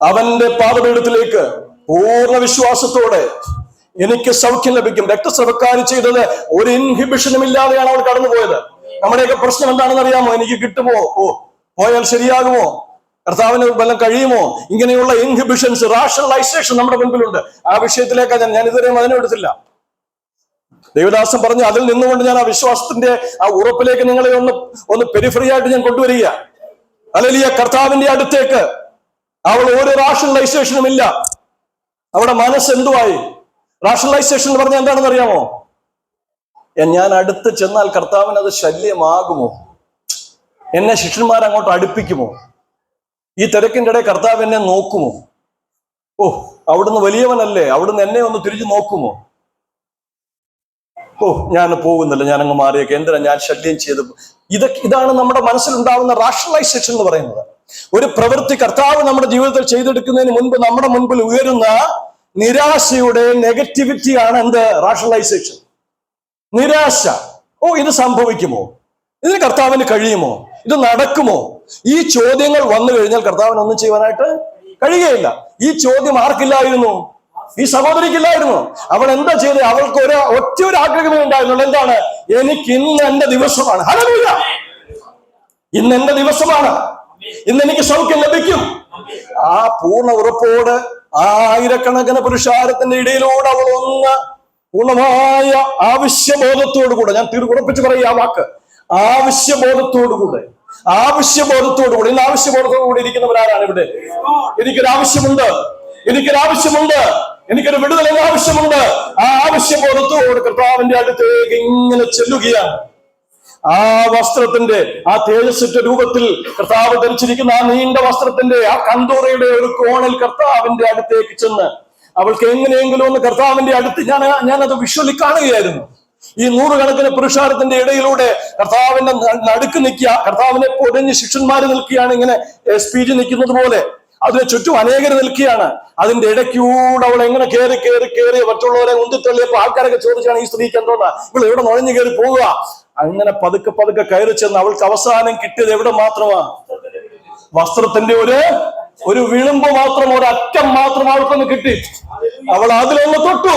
അവന്റെ പാദപീഠത്തിലേക്ക് പൂർണ്ണ വിശ്വാസത്തോടെ എനിക്ക് സൗഖ്യം ലഭിക്കും. രക്തസ്രവക്കാരി ചെയ്തത് ഒരു ഇൻഹിബിഷനും ഇല്ലാതെയാണ് അവൾ കടന്നുപോയത്. നമ്മുടെയൊക്കെ പ്രശ്നം എന്താണെന്ന് അറിയാമോ? എനിക്ക് കിട്ടുമോ? പോയാൽ ശരിയാകുമോ? കർത്താവിന് വല്ലതും കഴിയുമോ? ഇങ്ങനെയുള്ള ഇൻഹിബിഷൻസ്, റാഷണലൈസേഷൻ നമ്മുടെ മുൻപിലുണ്ട്. ആ വിഷയത്തിലേക്ക് ഞാൻ ഇതുവരെയും അതിനെടുത്തില്ല. ദേവദാസൻ പറഞ്ഞു, അതിൽ നിന്നുകൊണ്ട് ഞാൻ ആ വിശ്വാസത്തിന്റെ ആ ഉറപ്പിലേക്ക് നിങ്ങളെ ഒന്ന് പെരിഫറി ആയിട്ട് ഞാൻ കൊണ്ടുവരിക. ഹല്ലേലൂയ, കർത്താവിന്റെ അടുത്തേക്ക് അവൾ ഒരു റാഷണലൈസേഷനും ഇല്ല. അവിടെ മനസ്സ് എന്തുവായി? റാഷണലൈസേഷൻ എന്ന് പറഞ്ഞാൽ എന്താണെന്ന് അറിയാമോ? ഞാൻ അടുത്ത് ചെന്നാൽ കർത്താവിന് അത് ശല്യമാകുമോ? എന്നെ ശിഷ്യന്മാർ അങ്ങോട്ട് അടുപ്പിക്കുമോ? ഈ തിരക്കിന്റെ ഇടയിൽ കർത്താവ് എന്നെ നോക്കുമോ? അവിടുന്ന് വലിയവനല്ലേ, അവിടുന്ന് എന്നെ ഒന്ന് തിരിഞ്ഞു നോക്കുമോ? ഞാൻ പോകുന്നില്ല, ഞാൻ അങ്ങ് മാറിയേക്ക്, എന്തിനാ ഞാൻ ശല്യം ചെയ്ത്? ഇതാണ് നമ്മുടെ മനസ്സിലുണ്ടാവുന്ന റാഷണലൈസേഷൻ എന്ന് പറയുന്നത്. ഒരു പ്രവൃത്തി കർത്താവ് നമ്മുടെ ജീവിതത്തിൽ ചെയ്തെടുക്കുന്നതിന് മുൻപ് നമ്മുടെ മുൻപിൽ ഉയരുന്ന നിരാശയുടെ നെഗറ്റിവിറ്റിയാണ് എന്ത്? റാഷണലൈസേഷൻ. നിരാശ. ഇത് സംഭവിക്കുമോ? ഇതിന് കർത്താവിന് കഴിയുമോ? ഇത് നടക്കുമോ? ഈ ചോദ്യങ്ങൾ വന്നു കഴിഞ്ഞാൽ കർത്താവിന് ഒന്നും ചെയ്യുവാനായിട്ട് കഴിയുകയില്ല. ഈ ചോദ്യം ആർക്കില്ലായിരുന്നു? ഈ സഹോദരിക്കില്ലായിരുന്നു. അവൾ എന്താ ചെയ്തത്? അവൾക്ക് ഒറ്റ ഒരു ആഗ്രഹമേ ഉണ്ടായിരുന്നുള്ളൂ. എന്താണ്? എനിക്ക് ഇന്ന് എന്റെ ദിവസമാണ്. ഹല്ലേലൂയ! ഇന്ന് എന്റെ ദിവസമാണ്. ഇന്ന് എനിക്ക് സൗഖ്യം ലഭിക്കും. ആ പൂർണ്ണ ഉറപ്പോട് ആയിരക്കണക്കിന് പുരുഷാരത്തിന്റെ ഇടയിലൂടെ അവൾ പൂർണ്ണമായ ആവശ്യബോധത്തോടു കൂടെ, ഞാൻ ഉറപ്പിച്ച് പറയും ആ വാക്ക്, ആവശ്യബോധത്തോടു കൂടെ. ഇന്ന് ആവശ്യബോധത്തോടു കൂടി ഇരിക്കുന്നവരാരാണ് ഇവിടെ? എനിക്കൊരു ആവശ്യമുണ്ട്, എനിക്കൊരു വിടുതൽ ആവശ്യമുണ്ട്. ആ ആവശ്യബോധത്തോട് കർത്താവിന്റെ അടുത്തേക്ക് ഇങ്ങനെ ചെല്ലുകയാണ്. ആ വസ്ത്രത്തിന്റെ ആ തേജസ്സുറ്റ രൂപത്തിൽ കർത്താവ് ധരിച്ചിരിക്കുന്ന ആ നീണ്ട വസ്ത്രത്തിന്റെ ആ കന്തൂറയുടെ ഒരു കോണിൽ കർത്താവിന്റെ അടുത്തേക്ക് ചെന്ന് അവൾക്ക് എങ്ങനെയെങ്കിലും ഒന്ന് കർത്താവിന്റെ അടുത്ത്, ഞാനത് വിഷ്വലി കാണുകയായിരുന്നു. ഈ നൂറുകണക്കിന് പുരുഷാരത്തിന്റെ ഇടയിലൂടെ കർത്താവിന്റെ നടുക്ക് നിൽക്കുക, കർത്താവിനെ പൊടിഞ്ഞ് ശിഷ്യന്മാര് നിൽക്കുകയാണ്, ഇങ്ങനെ സ്പീച്ച് നിൽക്കുന്നത് പോലെ. അതിന് ചുറ്റും അനേകർ നിൽക്കുകയാണ്. അതിന്റെ ഇടയ്ക്കൂടെ അവൾ എങ്ങനെ കയറി മറ്റുള്ളവരെ ഉന്തിത്തള്ളിയപ്പോ ആൾക്കാരൊക്കെ ചോദിച്ചാണ് ഈ സ്ത്രീക്ക് എന്തോന്നാ, ഇവൾ എവിടെ നുഴഞ്ഞു കയറി പോവുക? അങ്ങനെ പതുക്കെ കയറി ചെന്ന് അവൾക്ക് അവസാനം കിട്ടിയത് എവിടെ മാത്രമാ? വസ്ത്രത്തിന്റെ ഒരു വിളുമ്പ് മാത്രം, ഒരു അറ്റം മാത്രം അവൾക്കൊന്ന് കിട്ടി. അവൾ അതിലൊന്ന് തൊട്ടു.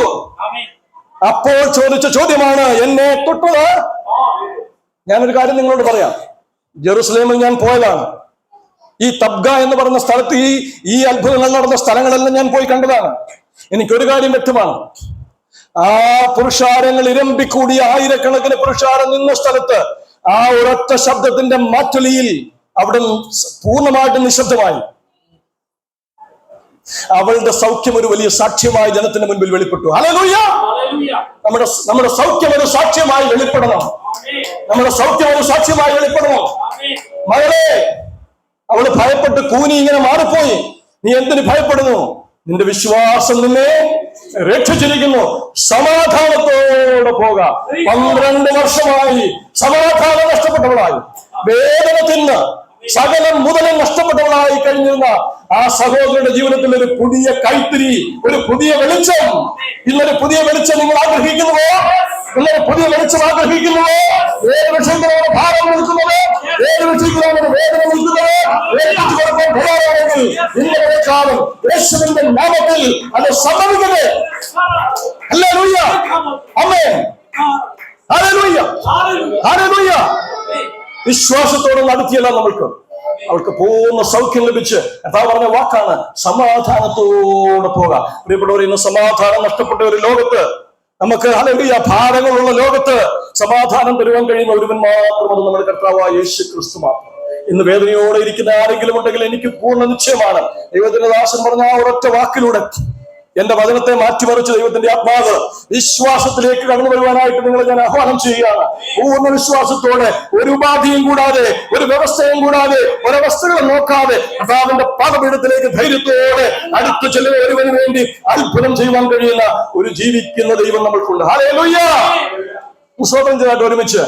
അപ്പോൾ ചോദിച്ച ചോദ്യമാണ്, എന്നെ തൊട്ടത്? ഞാനൊരു കാര്യം നിങ്ങളോട് പറയാം. ജെറുസലേമിൽ ഞാൻ പോയതാണ്. ഈ തബ്ഗ എന്ന് പറയുന്ന സ്ഥലത്ത് ഈ അത്ഭുതങ്ങൾ നടന്ന സ്ഥലങ്ങളെല്ലാം ഞാൻ പോയി കണ്ടതാണ്. എനിക്കൊരു കാര്യം വ്യക്തമാണ്. ആ പുരുഷാരങ്ങൾ ഇരമ്പിക്കൂടിയ ആയിരക്കണക്കിന് പുരുഷാരം നിന്ന സ്ഥലത്ത് ആ ഒരൊറ്റ ശബ്ദത്തിന്റെ മാറ്റൊലിയിൽ അവിടെ പൂർണ്ണമായിട്ടും നിശബ്ദമായി. അവളുടെ സൗഖ്യം ഒരു വലിയ സാക്ഷ്യമായി ജനത്തിന് മുൻപിൽ വെളിപ്പെട്ടു. ഹല്ലേലൂയ! നമ്മുടെ സൗഖ്യം ഒരു സാക്ഷ്യമായി വെളിപ്പെടണം. മകളെ, അവള് ഭയപ്പെട്ട് കൂനി ഇങ്ങനെ മാറിപ്പോയി. നീ എന്തിന് ഭയപ്പെടുന്നു? നിന്റെ വിശ്വാസം നിന്നെ രക്ഷിച്ചിരിക്കുന്നു. സമാധാനത്തോടെ പോക. 12 വർഷമായി സമാധാനം നഷ്ടപ്പെട്ടവളായി, വേദന തിന്ന് സകലം മുതലും നഷ്ടപ്പെട്ടവളായി കഴിഞ്ഞിരുന്ന ആ സഹോദരിയുടെ ജീവിതത്തിൽ ഒരു പുതിയ കൈത്തിരി, ഒരു പുതിയ വെളിച്ചം. ഇന്നൊരു പുതിയ വെളിച്ചം നിങ്ങൾ ആഗ്രഹിക്കുന്നുവോ? പുതിയ വെളിച്ചം ആഗ്രഹിക്കുന്നുവോ? ഏത് വിഷയത്തിലാണ് ഭാരം നിൽക്കുന്നത്? ഏത് വിഷയത്തിലാണ് വേദന നിൽക്കുന്നത്? ഇന്നത്തെ കാലം യേശുവിന്റെ നാമത്തിൽ അത് സംഭവിക്കട്ടെ. ഹല്ലേലൂയ! ആമേൻ! ഹല്ലേലൂയ! ഹല്ലേലൂയ! വിശ്വാസത്തോടെ നടത്തിയല്ല അവൾക്ക് പൂർണ്ണ സൗഖ്യം ലഭിച്ച് കർത്താവ് പറഞ്ഞ വാക്കാണ്, സമാധാനത്തോടെ പോകാം. പ്രിയപ്പെട്ടവർ, ഇന്ന് സമാധാനം നഷ്ടപ്പെട്ട ഒരു ലോകത്ത്, നമുക്ക് ഹല്ലേലൂയ ഭാരങ്ങളുള്ള ലോകത്ത് സമാധാനം തരുവാൻ കഴിയുന്ന ഒരുവൻ മാത്രം, അത് നമ്മുടെ കർത്താവായ യേശു ക്രിസ്തു മാത്രം. ഇന്ന് വേദനയോടെ ഇരിക്കുന്ന ആരെങ്കിലും ഉണ്ടെങ്കിൽ എനിക്ക് പൂർണ്ണ നിശ്ചയമാണ്, ദൈവത്തിന്റെ ദാസൻ പറഞ്ഞ ആ ഒരൊറ്റ വാക്കിലൂടെ എന്റെ വചനത്തെ മാറ്റിമറിച്ച് ദൈവത്തിന്റെ ആത്മാവ് വിശ്വാസത്തിലേക്ക് കടന്നു വരുവാനായിട്ട് നിങ്ങളെ ഞാൻ ആഹ്വാനം ചെയ്യുകയാണ്. പൂർണ്ണ വിശ്വാസത്തോടെ, ഒരു ഉപാധിയും കൂടാതെ, ഒരു വ്യവസ്ഥയും കൂടാതെ, ഒരവസ്ഥകളും നോക്കാതെ കർത്താവിന്റെ പാദപീഠത്തിലേക്ക് ധൈര്യത്തോടെ അടുത്ത് ചെല്ലുന്ന ഒരുവന് വേണ്ടി അത്ഭുതം ചെയ്യുവാൻ കഴിയുന്ന ഒരു ജീവിക്കുന്ന ദൈവം നമ്മൾക്കുണ്ട്. ഹല്ലേലൂയ! സ്തോത്രം ചെയ്താട്ട് ഒരുമിച്ച്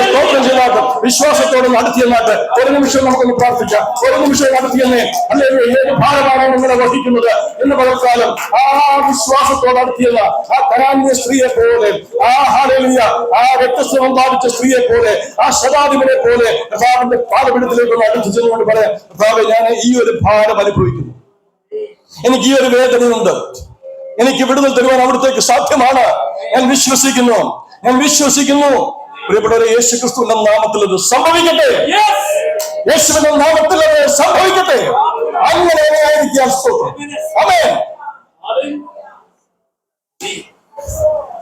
സ്തോത്രം ചെയ്താട്ട് വിശ്വാസത്തോടെ നടത്തിയെന്നാട്ട് ഒരു നിമിഷം നമുക്കൊന്ന് പ്രാർത്ഥിക്കാം. ഒരു നിമിഷം നടത്തിയെന്നേ. അല്ലെങ്കിൽ ഏത് ഭാരമാണോ നിങ്ങളെ വഹിക്കുന്നത് എന്ന് പകർക്കാലം ആ വിശ്വാസത്തോടെ നടത്തിയല്ല ആ കനാന്യ സ്ത്രീയെ പോലെ, ആ ഹല്ലേലൂയ ആ രക്തസ്രവം ബാധിച്ച സ്ത്രീയെ പോലെ, ആ ശതാധിപനെ പോലെ കർത്താവിന്റെ പാദപീഠത്തിലേക്കൊന്ന് അടുത്ത് ചെന്നുകൊണ്ട് പറയാം, കർത്താവേ, ഞാൻ ഈ ഒരു ഭാരം അനുഭവിക്കുന്നു, എനിക്ക് ഈ ഒരു വേദനയുണ്ട്, എനിക്ക് വിടുതൽ തരുവാൻ അവിടത്തേക്ക് സാധ്യമാണ്. ഞാൻ വിശ്വസിക്കുന്നു. പ്രിയപ്പെട്ടവരെ, യേശു ക്രിസ്തുവിന്റെ നാമത്തിൽ അത് സംഭവിക്കട്ടെ. യേശുവിന്റെ നാമത്തിൽ അത് സംഭവിക്കട്ടെ. അങ്ങനെ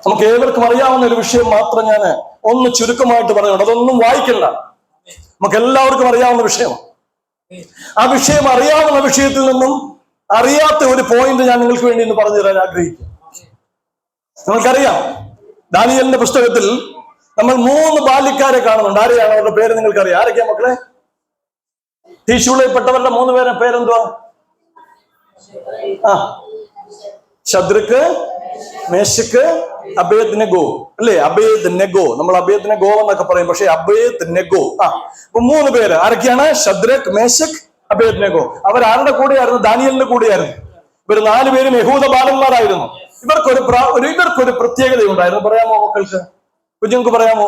നമുക്ക് ഏവർക്കും അറിയാവുന്ന ഒരു വിഷയം മാത്രം ഞാൻ ഒന്ന് ചുരുക്കമായിട്ട് പറയുന്നുണ്ട്. അതൊന്നും വായിക്കണ്ട, നമുക്ക് എല്ലാവർക്കും അറിയാവുന്ന വിഷയമാണ്. ആ വിഷയം അറിയാവുന്ന വിഷയത്തിൽ നിന്നും അറിയാത്ത ഒരു പോയിന്റ് ഞാൻ നിങ്ങൾക്ക് വേണ്ടി ഇന്ന് പറഞ്ഞു തരാൻ ആഗ്രഹിക്കും. നിങ്ങൾക്കറിയാം, ദാനിയേലിന്റെ പുസ്തകത്തിൽ നമ്മൾ 3 ബാല്യക്കാരെ കാണുന്നുണ്ട്. ആരെയാണ് അവരുടെ പേര് നിങ്ങൾക്കറിയാം? ആരൊക്കെയാ മക്കളെ? തീശൂളയിൽപ്പെട്ടവരുടെ 3 പേരുടെ പേരെന്തുവാ? ശദ്രക്ക്, മേശക്ക്, അബേദ്നെഗോ അല്ലേ? അബേദ്നെഗോ, നമ്മൾ അബേദ്നെഗോ എന്നൊക്കെ പറയും, പക്ഷെ അബേദ്നെഗോ. അപ്പൊ 3 പേര് ആരൊക്കെയാണ്? Shadrak, Meshach, Abednego. അവരാരുടെ കൂടെയായിരുന്നു? ദാനിയേലിന്റെ കൂടെയായിരുന്നു. ഇവർ 4 പേരും യഹൂദ ബാലന്മാരായിരുന്നു. ഇവർക്കൊരു പ്രത്യേകത ഉണ്ടായിരുന്നു. പറയാമോ മക്കൾക്ക്? കുഞ്ഞുങ്ങൾക്ക് പറയാമോ?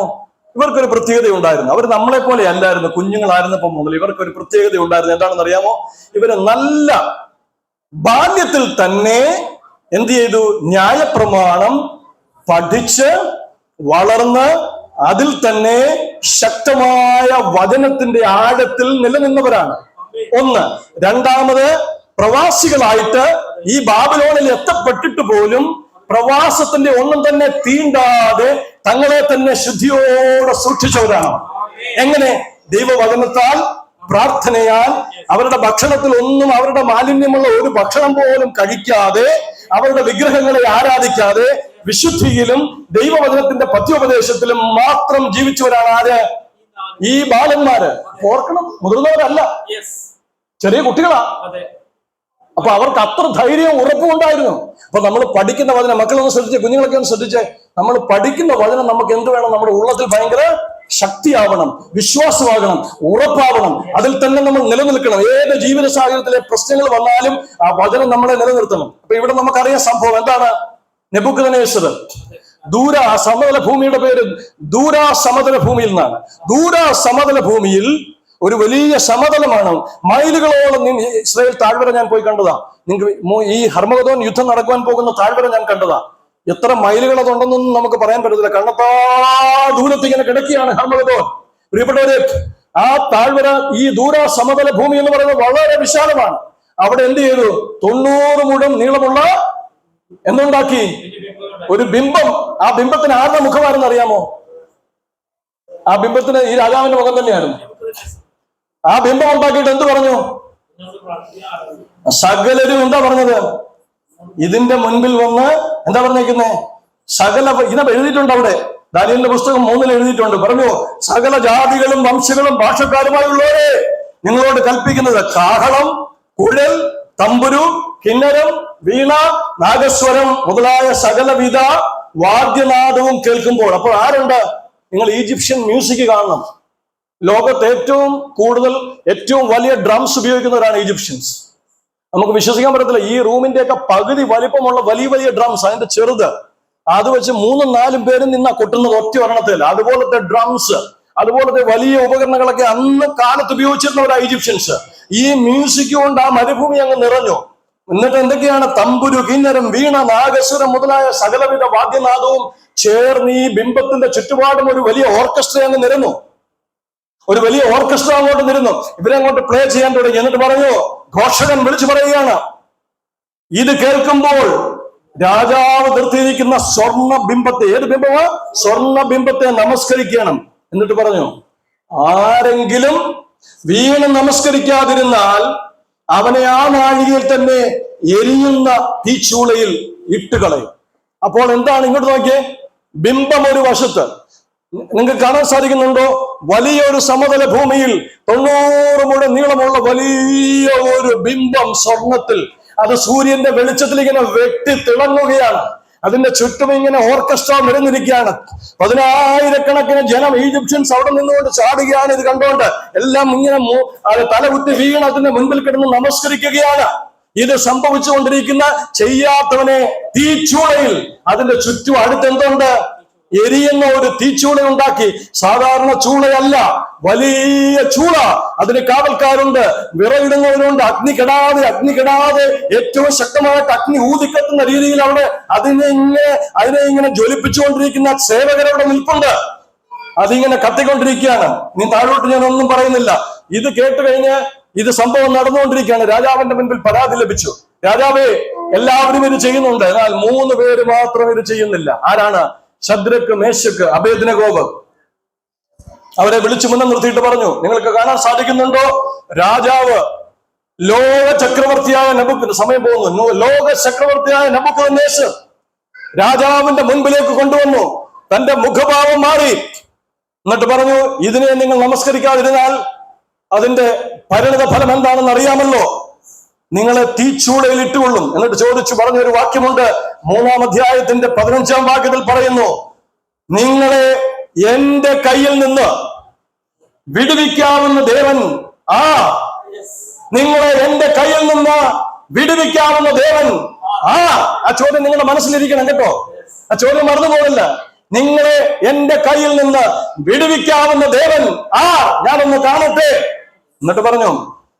ഇവർക്കൊരു പ്രത്യേകത ഉണ്ടായിരുന്നു. അവർ നമ്മളെ പോലെ അല്ലായിരുന്നു. കുഞ്ഞുങ്ങളായിരുന്നപ്പോൾ മുതൽ ഇവർക്കൊരു പ്രത്യേകത ഉണ്ടായിരുന്നു. എന്താണെന്ന് അറിയാമോ? ഇവര് നല്ല ബാല്യത്തിൽ തന്നെ എന്ത് ചെയ്തു? ന്യായപ്രമാണം പഠിച്ച് വളർന്ന് അതിൽ തന്നെ ശക്തമായ വചനത്തിന്റെ ആഴത്തിൽ നിലനിന്നവരാണ്. ഒന്ന്. രണ്ടാമത്, പ്രവാസികളായിട്ട് ഈ ബാബിലോണിൽ എത്തപ്പെട്ടിട്ട് പോലും പ്രവാസത്തിന്റെ ഒന്നും തന്നെ തീണ്ടാതെ തങ്ങളെ തന്നെ ശുദ്ധിയോടെ സൂക്ഷിച്ചവരാണ്. എങ്ങനെ? ദൈവവചനത്താൽ, പ്രാർത്ഥനയാൽ, അവരുടെ ഭക്ഷണത്തിൽ ഒന്നും അവരുടെ മാലിന്യമുള്ള ഒരു ഭക്ഷണം പോലും കഴിക്കാതെ, അവരുടെ വിഗ്രഹങ്ങളെ ആരാധിക്കാതെ, വിശുദ്ധിയിലും ദൈവവചനത്തിന്റെ പഥ്യോപദേശത്തിലും മാത്രം ജീവിച്ചവരാണ് ആര്? ഈ ബാലന്മാര്. ഓർക്കണം, മുതിർന്നവരല്ല, ചെറിയ കുട്ടികളാ. അപ്പൊ അവർക്ക് അത്ര ധൈര്യവും ഉറപ്പും ഉണ്ടായിരുന്നു. അപ്പൊ നമ്മൾ പഠിക്കുന്ന വചനം, മക്കളൊന്ന് ശ്രദ്ധിച്ചേ, കുഞ്ഞുങ്ങളൊക്കെ ഒന്ന് ശ്രദ്ധിച്ചേ, നമ്മൾ പഠിക്കുന്ന വചനം നമുക്ക് എന്ത് വേണം? നമ്മുടെ ഉള്ളത്തിൽ ഭയങ്കര ശക്തിയാവണം, വിശ്വാസമാകണം, ഉറപ്പാവണം. അതിൽ തന്നെ നമ്മൾ നിലനിൽക്കണം. ഏത് ജീവിത സാഹചര്യത്തിലെ പ്രശ്നങ്ങൾ വന്നാലും ആ വചനം നമ്മളെ നിലനിർത്തണം. അപ്പൊ ഇവിടെ നമുക്കറിയാം സംഭവം എന്താണ്? നെബൂഖദ്നേസർ ദൂരാ സമതല ഭൂമിയുടെ പേര് ദൂരാ സമതല ഭൂമിയിൽ നിന്നാണ്. ദൂരാ സമതല ഭൂമിയിൽ ഒരു വലിയ സമതലമാണ്. മൈലുകളോളം ഇസ്രായേൽ താഴ്വര ഞാൻ പോയി കണ്ടതാ. നിങ്ങൾക്ക് ഈ ഹർമഗദോൻ യുദ്ധം നടക്കുവാൻ പോകുന്ന താഴ്വര ഞാൻ കണ്ടതാ. എത്ര മൈലുകൾ അതുണ്ടെന്നൊന്നും നമുക്ക് പറയാൻ പറ്റത്തില്ല. കണ്ണത്താ ദൂരത്ത് ഇങ്ങനെ കിടക്കുകയാണ് ഹർമഗദോൻ. പ്രിയപ്പെട്ടവരെ, ആ താഴ്വര, ഈ ദൂരാ സമതല ഭൂമി എന്ന് പറയുന്നത് വളരെ വിശാലമാണ്. അവിടെ എന്ത് ചെയ്തു? 90 മുഴം നീളമുള്ള എന്തുണ്ടാക്കി? ഒരു ബിംബം. ആ ബിംബത്തിന് ആരുടെ മുഖമാണെന്ന് അറിയാമോ? ആ ബിംബത്തിന് ഈ രാജാവിന്റെ മുഖം തന്നെയായിരുന്നു. ആ ബിംബം ഉണ്ടാക്കിയിട്ട് എന്ത് പറഞ്ഞു? സകലരും എന്താ പറഞ്ഞത്? ഇതിന്റെ മുൻപിൽ വന്ന് എന്താ പറഞ്ഞേക്കുന്നേ? സകല ഇതിനെ എഴുതിയിട്ടുണ്ട് അവിടെ. ദാനിയേലിന്റെ പുസ്തകം 3 എഴുതിയിട്ടുണ്ട്. പറഞ്ഞു, സകല ജാതികളും വംശങ്ങളും ഭാഷക്കാരുമായുള്ളവരെ നിങ്ങളോട് കൽപ്പിക്കുന്നത് കാഹളം, കുഴൽ, തമ്പുരു, കിന്നരം, വീണ, നാഗസ്വരം മുതലായ സകലവിധ വാദ്യനാദവും കേൾക്കുമ്പോൾ. അപ്പോൾ ആരുണ്ട്? നിങ്ങൾ ഈജിപ്ഷ്യൻ മ്യൂസിക് കാണണം. ലോകത്ത് ഏറ്റവും വലിയ ഡ്രംസ് ഉപയോഗിക്കുന്നവരാണ് ഈജിപ്ഷ്യൻസ്. നമുക്ക് വിശ്വസിക്കാൻ പറ്റത്തില്ല. ഈ റൂമിന്റെ ഒക്കെ പകുതി വലിപ്പമുള്ള വലിയ വലിയ ഡ്രംസ്, അതിന്റെ ചെറുത്, അത് വെച്ച് 3-4 പേരും നിന്നാ കൊട്ടുന്നത് ഒറ്റ ഒരെണ്ണത്തിൽ. അതുപോലത്തെ ഡ്രംസ്, അതുപോലത്തെ വലിയ ഉപകരണങ്ങളൊക്കെ അന്ന് കാലത്ത് ഉപയോഗിച്ചിരുന്നവരാണ് ഈജിപ്ഷ്യൻസ്. ഈ മ്യൂസിക് കൊണ്ട് ആ മരുഭൂമി അങ്ങ് നിറഞ്ഞു. എന്നിട്ട് എന്തൊക്കെയാണ്? തമ്പുരു, കിന്നരം, വീണ, നാഗസ്വരം മുതലായ സകലവിധ വാദ്യനാദവും ചേർന്ന് ഈ ബിംബത്തിന്റെ ചുറ്റുപാടും ഒരു വലിയ ഓർക്കസ്ട്ര അങ്ങ് നിരന്നു. ഒരു വലിയ ഓർക്കസ്ട്ര അങ്ങോട്ട് നിരുന്നു. ഇവരെ അങ്ങോട്ട് പ്ലേ ചെയ്യാൻ തുടങ്ങി. എന്നിട്ട് പറഞ്ഞു, ഘോഷകൻ വിളിച്ചു പറയുകയാണ്, ഇത് കേൾക്കുമ്പോൾ രാജാവ് നിർത്തിയിരിക്കുന്ന സ്വർണ്ണ ബിംബത്തെ, ഏത് ബിംബമാ? സ്വർണ്ണ ബിംബത്തെ നമസ്കരിക്കണം. എന്നിട്ട് പറഞ്ഞു, ആരെങ്കിലും വീണ് നമസ്കരിക്കാതിരുന്നാൽ അവനെ ആ നാഴികയിൽ തന്നെ എരിയുന്ന തീച്ചൂളയിൽ ഇട്ടുകളയും. അപ്പോൾ എന്താണ്? ഇങ്ങോട്ട് നോക്കിയേ, ബിംബം ഒരു വശത്ത്. നിങ്ങൾക്ക് കാണാൻ സാധിക്കുന്നുണ്ടോ? വലിയൊരു സമതല ഭൂമിയിൽ 90 മുഴം നീളമുള്ള വലിയ ഒരു ബിംബം സ്വർണത്തിൽ. അത് സൂര്യന്റെ വെളിച്ചത്തിൽ ഇങ്ങനെ വെട്ടി തിളങ്ങുകയാണ്. അതിന്റെ ചുറ്റും ഇങ്ങനെ ഓർക്കസ്ട്ര നിരന്നിരിക്കുകയാണ്. 10,000-കണക്കിന് ജനം, ഈജിപ്ഷ്യൻസ് അവിടെ നിന്നുകൊണ്ട് ചാടുകയാണ്. ഇത് കണ്ടുകൊണ്ട് എല്ലാം ഇങ്ങനെ തലകുത്തി വീണ് അതിന്റെ മുൻപിൽ കിടന്ന് നമസ്കരിക്കുകയാണ്. ഇത് സംഭവിച്ചുകൊണ്ടിരിക്കുന്ന ചെയ്യാത്തവനെ തീച്ചൂളയിൽ അതിന്റെ ചുറ്റും അടുത്തെന്തുണ്ട്? എരിയുന്ന ഒരു തീച്ചൂള ഉണ്ടാക്കി. സാധാരണ ചൂളയല്ല, വലിയ ചൂള. അതിന് കാവൽക്കാരുണ്ട്, വിറയിടുന്നവരുണ്ട്. അഗ്നി കെടാതെ ഏറ്റവും ശക്തമായിട്ട് അഗ്നി ഊതിക്കെത്തുന്ന രീതിയിൽ അവിടെ അതിനെ ഇങ്ങനെ ജ്വലിപ്പിച്ചുകൊണ്ടിരിക്കുന്ന സേവകരവിടെ നിൽപ്പുണ്ട്. അതിങ്ങനെ കത്തിക്കൊണ്ടിരിക്കുകയാണ്. നീ താഴോട്ട് ഞാൻ ഒന്നും പറയുന്നില്ല. ഇത് കേട്ട് കഴിഞ്ഞ് ഇത് സംഭവം നടന്നുകൊണ്ടിരിക്കുകയാണ്. രാജാവിന്റെ മുൻപിൽ പരാതി ലഭിച്ചു. രാജാവേ, എല്ലാവരും ഇത് ചെയ്യുന്നുണ്ട്, എന്നാൽ 3 പേര് മാത്രം ഇത് ചെയ്യുന്നില്ല. ആരാണ്? ശദ്രക്ക്, മേശക്ക്, അബേദ്നെഗോവ്. അവരെ വിളിച്ചു മുന്നിൽ നിർത്തിയിട്ട് പറഞ്ഞു, നിങ്ങൾക്ക് കാണാൻ സാധിക്കുന്നുണ്ടോ? രാജാവ് ലോക ചക്രവർത്തിയായ സമയം പോകുന്നു. ലോക ചക്രവർത്തിയായ നെബൂഖദ്നേസർ രാജാവിന്റെ മുൻപിലേക്ക് കൊണ്ടുവന്നു. തന്റെ മുഖഭാവം മാറി. എന്നിട്ട് പറഞ്ഞു, ഇതിനെ നിങ്ങൾ നമസ്കരിക്കാതിരുന്നാൽ അതിന്റെ പരിണത ഫലം എന്താണെന്ന് അറിയാമല്ലോ, നിങ്ങളെ തീച്ചൂളയിൽ ഇട്ടുകൊള്ളും. എന്നിട്ട് ചോദിച്ചു പറഞ്ഞൊരു വാക്യമുണ്ട്. 3-ാം അധ്യായത്തിന്റെ 15-ാം വാക്യത്തിൽ പറയുന്നു, നിങ്ങളെ എന്റെ കയ്യിൽ നിന്ന് വിടുവിക്കാവുന്ന ദേവൻ, നിങ്ങളെ എന്റെ കയ്യിൽ നിന്ന് വിടുവിക്കാവുന്ന ദേവൻ. ആ ചോദ്യം നിങ്ങളുടെ മനസ്സിലിരിക്കണം കേട്ടോ. ആ ചോദ്യം മറന്നു പോകില്ല. നിങ്ങളെ എന്റെ കയ്യിൽ നിന്ന് വിടുവിക്കാവുന്ന ദേവൻ ഞാനൊന്ന് കാണട്ടെ. എന്നിട്ട് പറഞ്ഞു,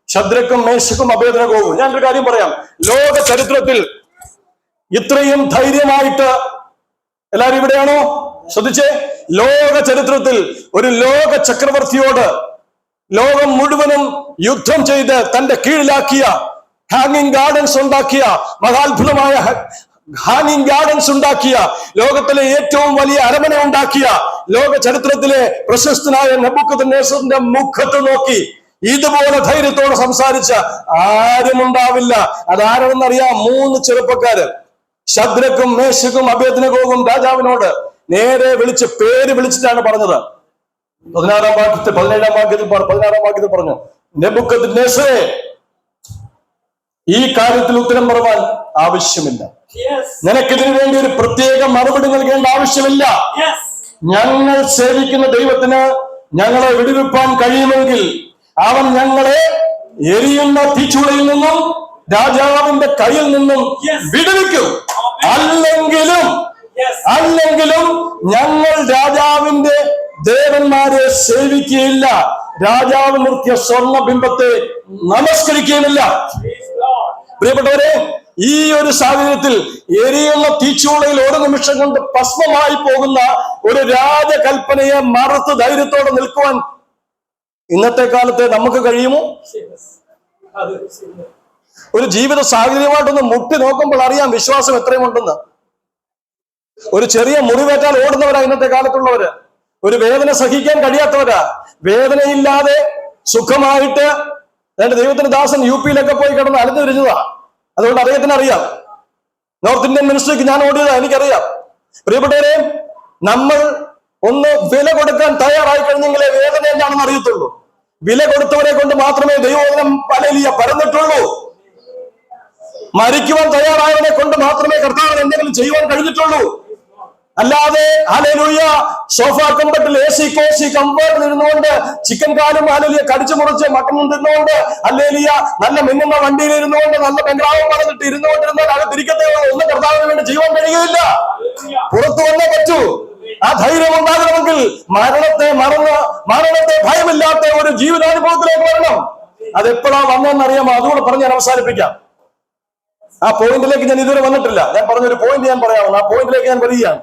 ശദ്രക്കും മേശക്കും അബേദ്നെഗോവും. ഞാനൊരു കാര്യം പറയാം. ലോക ചരിത്രത്തിൽ ഇത്രയും ധൈര്യമായിട്ട്, എല്ലാവരും ഇവിടെയാണോ? ശ്രദ്ധിച്ചേ. ലോക ചരിത്രത്തിൽ ഒരു ലോക ചക്രവർത്തിയോട് ലോകം മുഴുവനും യുദ്ധം ചെയ്ത് തന്റെ കീഴിലാക്കിയ, ഹാങ്ങിങ് ഗാർഡൻസ് ഉണ്ടാക്കിയ, മഹാത്ഭുതമായ ഹാങ്ങിങ് ഗാർഡൻസ് ഉണ്ടാക്കിയ, ലോകത്തിലെ ഏറ്റവും വലിയ അരമന ഉണ്ടാക്കിയ, ലോക ചരിത്രത്തിലെ പ്രശസ്തനായ നെബൂഖദ്നേസറിന്റെ മുഖത്ത് നോക്കി ഇതുപോലെ ധൈര്യത്തോടെ സംസാരിച്ച ആരും ഉണ്ടാവില്ല. അതാരെന്നറിയാം? 3 ചെറുപ്പക്കാര്. ശദ്രക്കും മേശക്കും അബേദ്നെഗോവും രാജാവിനോട് നേരെ പേര് വിളിച്ചിട്ടാണ് പറഞ്ഞത്. 16 വാക്യത്തിൽ പറഞ്ഞു, നെബൂഖദ്നേസറേ, ഈ കാര്യത്തിൽ ഉത്തരം പറയാൻ ആവശ്യമില്ല. നിനക്കിതിനു വേണ്ടി ഒരു പ്രത്യേക മറുപടി നൽകേണ്ട ആവശ്യമില്ല. ഞങ്ങൾ സേവിക്കുന്ന ദൈവത്തിന് ഞങ്ങളെ വിടുവിപ്പാൻ കഴിയുമെങ്കിൽ അവൻ ഞങ്ങളെ എരിയുന്ന തീച്ചൂളയിൽ നിന്നും രാജാവിന്റെ കയ്യിൽ നിന്നും വിടുവിക്കും. അല്ലെങ്കിലും ഞങ്ങൾ രാജാവിന്റെ ദേവന്മാരെ സേവിക്കുകയില്ല, രാജാവ് നിർത്തിയ സ്വർണബിംബത്തെ നമസ്കരിക്കുകയുമില്ല. പ്രിയപ്പെട്ടവരെ, ഈ ഒരു സാഹചര്യത്തിൽ എരിയുന്ന തീച്ചൂളയിൽ ഒരു നിമിഷം കൊണ്ട് ഭസ്മമായി പോകുന്ന ഒരു രാജകൽപ്പനയെ മറുത്ത് ധൈര്യത്തോടെ നിൽക്കുവാൻ ഇന്നത്തെ കാലത്ത് നമുക്ക് കഴിയുമോ? ഒരു ജീവിത സാഹചര്യമായിട്ടൊന്ന് മുട്ടി നോക്കുമ്പോൾ അറിയാം വിശ്വാസം എത്രയും ഉണ്ടെന്ന്. ഒരു ചെറിയ മുറിവേറ്റാൽ ഓടുന്നവരാ ഇന്നത്തെ കാലത്തുള്ളവര്. ഒരു വേദന സഹിക്കാൻ കഴിയാത്തവരാ. വേദനയില്ലാതെ സുഖമായിട്ട് ദൈവത്തിന്റെ ദാസൻ UP-യിലൊക്കെ പോയി കിടന്ന് അലഞ്ഞു തിരിഞ്ഞതാ. അതുകൊണ്ട് അദ്ദേഹത്തിന് അറിയാം. നോർത്ത് ഇന്ത്യൻ മിനിസ്ട്രിക്ക് ഞാൻ ഓടിയതാ, എനിക്കറിയാം. പ്രിയപ്പെട്ടവരെ, നമ്മൾ ഒന്ന് വില കൊടുക്കാൻ തയ്യാറായി കഴിഞ്ഞെങ്കിലേ വേദന എന്താണെന്ന് അറിയത്തുള്ളൂ. വില കൊടുത്തവരെ കൊണ്ട് മാത്രമേ ദൈവവചനം പരന്നിട്ടുള്ളൂ. മരിക്കുവാൻ തയ്യാറായവനെ കൊണ്ട് മാത്രമേ കർത്താവിന് എന്തെങ്കിലും ചെയ്യുവാൻ കഴിഞ്ഞിട്ടുള്ളൂ. അല്ലാതെ ഹല്ലേലൂയ സോഫ കംഫർട്ടിൽ AC കോസി കംഫർട്ടിൽ ഇരുന്നുകൊണ്ട് ചിക്കൻ കാലും ഹല്ലേലൂയ കടിച്ചു മുറിച്ച് മട്ടൻ തിന്നുകൊണ്ട് ഹല്ലേലൂയ നല്ല മിന്നുന്ന വണ്ടിയിൽ ഇരുന്നുകൊണ്ട് നല്ല ബംഗ്ലാവും പറഞ്ഞിട്ട് ഇരുന്നുകൊണ്ടിരുന്നാൽ അകത്തിരിക്കത്തേ ഒന്നും കർത്താവിന് വേണ്ടി ചെയ്യുവാൻ കഴിയുകയില്ല. പുറത്തു വന്നേ പറ്റൂ. ആ ധൈര്യം ഉണ്ടാകണമെങ്കിൽ മരണത്തെ ഭയമില്ലാത്ത ഒരു ജീവിതാനുഭവത്തിലേക്ക് വരണം. അതെപ്പോഴാ വന്നതെന്നറിയാമോ? അതുകൂടെ പറഞ്ഞ് ഞാൻ അവസാനിപ്പിക്കാം. ആ പോയിന്റിലേക്ക് ഞാൻ ഇതുവരെ വന്നിട്ടില്ല. ഞാൻ പറഞ്ഞൊരു പോയിന്റ് ഞാൻ പറയാമോ? ആ പോയിന്റിലേക്ക് ഞാൻ വരികയാണ്.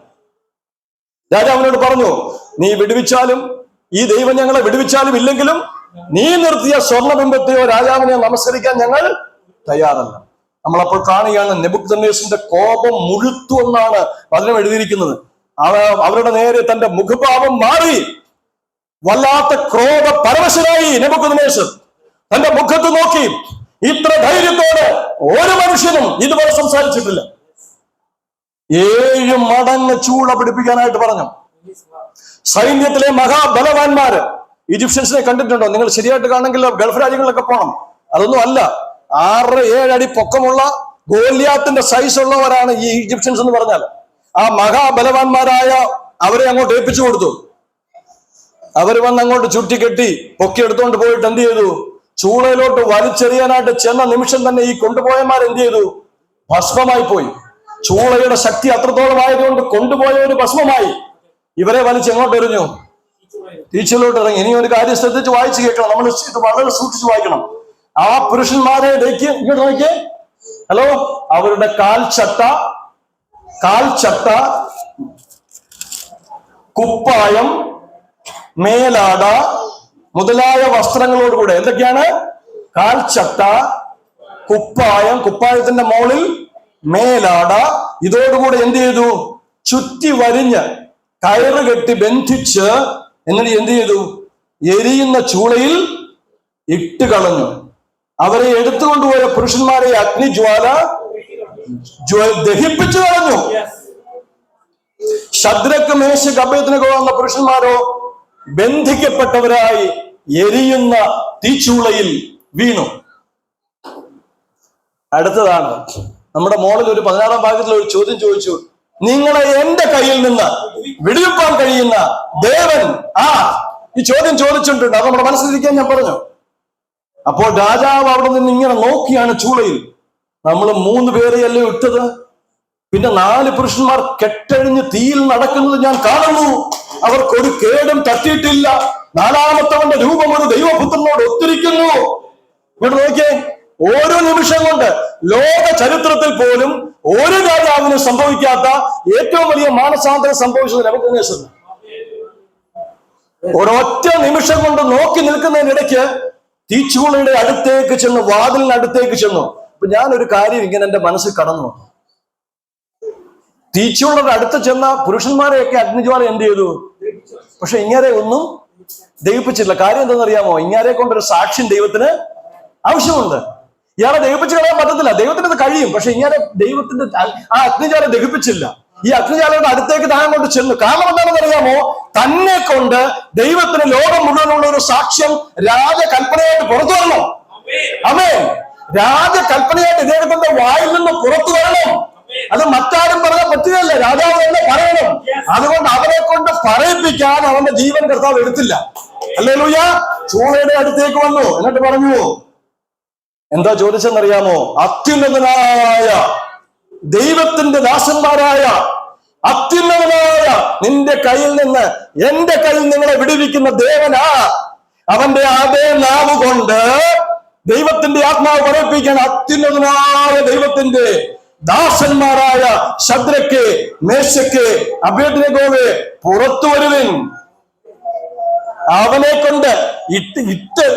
രാജാവിനോട് പറഞ്ഞു, നീ വിടുവിച്ചാലും ഈ ദൈവം ഞങ്ങളെ വിടുവിച്ചാലും ഇല്ലെങ്കിലും നീ നിർത്തിയ സ്വർണബിംബത്തെയോ രാജാവിനെയോ നമസ്കരിക്കാൻ ഞങ്ങൾ തയ്യാറല്ല. നമ്മളപ്പോൾ കാണുകയാണ് നെബൂഖദ്നേസറിന്റെ കോപം മുഴുത്തു എന്നാണ് വചനം എഴുതിയിരിക്കുന്നത്. അവരുടെ നേരെ തന്റെ മുഖഭാവം മാറി വല്ലാത്ത ക്രോധ പരവശനായി നെബൂഖദ്നേസർ തന്റെ മുഖത്ത് നോക്കി. ഇത്ര ധൈര്യത്തോടെ ഒരു മനുഷ്യനും ഇതുപോലെ സംസാരിച്ചിട്ടില്ല. 7 മടങ്ങ് ചൂള പിടിപ്പിക്കാനായിട്ട് പറഞ്ഞു. സൈന്യത്തിലെ മഹാബലവാന്മാര് ഈജിപ്ഷ്യൻസിനെ കണ്ടിട്ടുണ്ടോ? നിങ്ങൾ ശരിയായിട്ട് കാണണമെങ്കിൽ ഗൾഫ് രാജ്യങ്ങളിലൊക്കെ പോകണം. അതൊന്നും അല്ല, 6-7 അടി പൊക്കമുള്ള ഗോലിയാത്തിന്റെ സൈസ് ഉള്ളവരാണ് ഈ ഈജിപ്ഷ്യൻസ് എന്ന് പറഞ്ഞാൽ. ആ മഹാബലവാന്മാരായ അവരെ അങ്ങോട്ട് ഏൽപ്പിച്ചു കൊടുത്തു. അവര് വന്ന് അങ്ങോട്ട് ചുറ്റിക്കെട്ടി പൊക്കിയെടുത്തോണ്ട് പോയിട്ട് എന്ത് ചെയ്തു? ചൂളയിലോട്ട് വലിച്ചെറിയാനായിട്ട് ചെന്ന നിമിഷം തന്നെ ഈ കൊണ്ടുപോയമാർ എന്ത് ചെയ്തു? ഭസ്മമായി പോയി. ചൂളയുടെ ശക്തി അത്രത്തോളം ആയതുകൊണ്ട് കൊണ്ടുപോയവര് ഭസ്മമായി. ഇവരെ വലിച്ച് എങ്ങോട്ട് എറിഞ്ഞു? തീച്ചയിലോട്ട് ഇറങ്ങി. ഇനി ഒരു കാര്യം ശ്രദ്ധിച്ച് വായിച്ചു കേൾക്കണം. നമ്മൾ ഇത് വളരെ സൂക്ഷിച്ച് വായിക്കണം. ആ പുരുഷന്മാരെ ഇങ്ങോട്ട് നോക്കിയേ. ഹലോ, അവരുടെ കാൽച്ചട്ട, കുപ്പായം, മേലാട മുതലായ വസ്ത്രങ്ങളോടുകൂടെ, എന്തൊക്കെയാണ്? കാൽച്ചട്ട, കുപ്പായത്തിന്റെ മുകളിൽ മേലാട, ഇതോടുകൂടെ എന്ത് ചെയ്തു? ചുറ്റി വരിഞ്ഞ് കയറ് കെട്ടി ബന്ധിച്ച് എന്നിട്ട് എന്ത് ചെയ്തു? എരിയുന്ന ചൂളയിൽ ഇട്ട് കളഞ്ഞു. അവരെ എടുത്തുകൊണ്ടുപോയ പുരുഷന്മാരെ അഗ്നിജ്വാല ദഹിപ്പിച്ചു കളഞ്ഞു. ശദ്രക്ക് മേശക്ക് അബേദ്നെഗോ എന്ന പുരുഷന്മാരോ ബന്ധിക്കപ്പെട്ടവരായി എരിയുന്ന തീച്ചൂളയിൽ വീണു. അടുത്തതാണ് നമ്മുടെ മോളിൽ ഒരു 16-ാം ഭാഗത്തിൽ ഒരു ചോദ്യം ചോദിച്ചു, നിങ്ങളെ എന്റെ കയ്യിൽ നിന്ന് വിടുവിപ്പാൻ കഴിയുന്ന ദേവൻ ഈ ചോദ്യം ചോദിച്ചിട്ടുണ്ട്. അത് നമ്മുടെ മനസ്സിലിരിക്കാൻ ഞാൻ പറഞ്ഞു. അപ്പോൾ രാജാവ് അവിടെ നിന്ന് ഇങ്ങനെ നോക്കിയാണ് ചൂളയിൽ. നമ്മൾ 3 പേരെയല്ലേ ഇട്ടത്? പിന്നെ 4 പുരുഷന്മാർ കെട്ടഴിഞ്ഞ് തീയിൽ നടക്കുന്നത് ഞാൻ കാണുന്നു. അവർക്കൊരു കേടും തട്ടിയിട്ടില്ല. 4-ാമത്തവന്റെ രൂപം ഒരു ദൈവപുത്രനോട് ഒത്തിരിക്കുന്നു. ഇവിടെ നോക്കിയേ, ഓരോ നിമിഷം കൊണ്ട് ലോക ചരിത്രത്തിൽ പോലും ഒരു രാജാവിനും സംഭവിക്കാത്ത ഏറ്റവും വലിയ മാനസാന്തരം സംഭവിച്ചത് നെബൂഖദ്നേസറിന്. ഒരൊറ്റ നിമിഷം കൊണ്ട് നോക്കി നിൽക്കുന്നതിനിടയ്ക്ക് തീച്ചൂളയുടെ അടുത്തേക്ക് ചെന്നു, വാതിലിനടുത്തേക്ക് ചെന്നു. അപ്പൊ ഞാനൊരു കാര്യം ഇങ്ങനെ എന്റെ മനസ്സിൽ കടന്നു വന്നു. തീച്ചൂളയുടെ അടുത്ത് ചെന്ന പുരുഷന്മാരെയൊക്കെ അഗ്നിജ്വാല എന്ത് ചെയ്തു? പക്ഷെ ഇങ്ങനെ ഒന്നും ദഹിപ്പിച്ചില്ല. കാര്യം എന്താണെന്നറിയാമോ? ഇങ്ങനെ കൊണ്ടൊരു സാക്ഷ്യം ദൈവത്തിന് ആവശ്യമുണ്ട്. ഇയാളെ ദഹിപ്പിച്ച് കളയാൻ പറ്റത്തില്ല. ദൈവത്തിന് അത് കഴിയും. പക്ഷെ ഇങ്ങനെ ദൈവത്തിന്റെ ആ അഗ്നിജ്വാല ദഹിപ്പിച്ചില്ല. ഈ അഗ്നിജ്വാലയുടെ അടുത്തേക്ക് താൻ കൊണ്ട് ചെന്നു. കാരണം എന്താണെന്ന് അറിയാമോ? തന്നെ കൊണ്ട് ദൈവത്തിന് ലോകം മുഴുവനുള്ള ഒരു സാക്ഷ്യം രാജകൽപ്പനയായിട്ട് പുറത്തു വരണം. ആമേൻ. രാജകൽപ്പനയായിട്ട് ഇദ്ദേഹത്തിന്റെ വായിൽ നിന്ന് പുറത്തു വരണം. അത് മറ്റാരും പറയാൻ പറ്റുകയല്ല, രാജാവ് തന്നെ പറയണം. അതുകൊണ്ട് അവനെ കൊണ്ട് പറയിപ്പിക്കാൻ അവന്റെ ജീവൻ കർത്താവ് എടുത്തില്ല. ഹല്ലേലൂയ. ചൂളയുടെ അടുത്തേക്ക് വന്നു. എന്നിട്ട് പറഞ്ഞു, എന്താ ചോദിച്ചെന്നറിയാമോ? അത്യുന്നതനായ ദൈവത്തിന്റെ ദാസന്മാരായ അത്യുന്നതനായ നിന്റെ കയ്യിൽ നിന്ന് എന്റെ കയ്യിൽ നിങ്ങളെ വിടുവിക്കുന്ന ദേവനാ. അവന്റെ അതേ നാവ് കൊണ്ട് ദൈവത്തിന്റെ ആത്മാവ് പറയിപ്പിക്കാൻ അത്യുന്നതനായ ദൈവത്തിന്റെ ദാസന്മാരായ ശദ്രക്ക്, മേശക്ക്, അബേദ്നെഗോവേ പുറത്തു വരുവിൻ. അവനെ കൊണ്ട് ഇട്ട്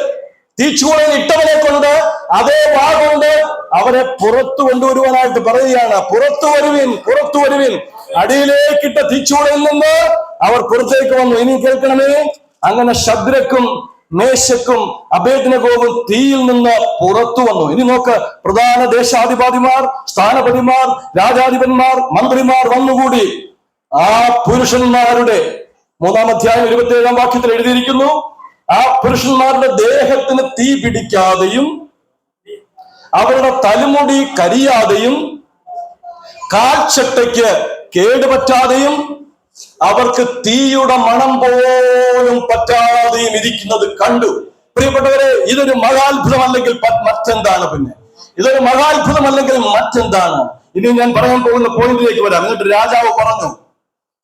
തീച്ചൂളയിൽ ഇട്ടവനെ കൊണ്ട് അതേ വാ കൊണ്ട് അവരെ പുറത്തു കൊണ്ടുവരുവാനായിട്ട് പറയുകയാണ്. പുറത്തു വരുവിൻ, പുറത്തു വരുവിൻ. അടിയിലേക്കിട്ട തീച്ചൂളയിൽ നിന്ന് അവർ പുറത്തേക്ക് വന്നു. ഇനി കേൾക്കണമേ, അങ്ങനെ ശദ്രക്കും മേശക്കും അബേദ്നെഗോവും തീയിൽ നിന്ന് പുറത്തു വന്നു. ഇനി നോക്ക്, പ്രധാന ദേശാധിപതിമാർ, സ്ഥാനപതിമാർ, രാജാധിപന്മാർ, മന്ത്രിമാർ വന്നുകൂടി. ആ പുരുഷന്മാരുടെ 3-ാം അധ്യായം 27-ാം വാക്യത്തിൽ എഴുതിയിരിക്കുന്നു, ആ പുരുഷന്മാരുടെ ദേഹത്തിന് തീ പിടിക്കാതെയും അവരുടെ തലമുടി കരിയാതെയും കാൽച്ചട്ടയ്ക്ക് കേടുപറ്റാതെയും അവർക്ക് തീയുടെ മണം പോലും പറ്റാതെയും ഇരിക്കുന്നത് കണ്ടു. പ്രിയപ്പെട്ടവരെ, ഇതൊരു മഹാത്ഭുതമല്ലെങ്കിൽ മറ്റെന്താണ്? പിന്നെ ഇതൊരു മഹാത്ഭുതമല്ലെങ്കിൽ മറ്റെന്താണ്? ഇനി ഞാൻ പറയാൻ പോകുന്ന പോയിന്റിലേക്ക് വരാം. എന്നിട്ട് രാജാവ് പറഞ്ഞു,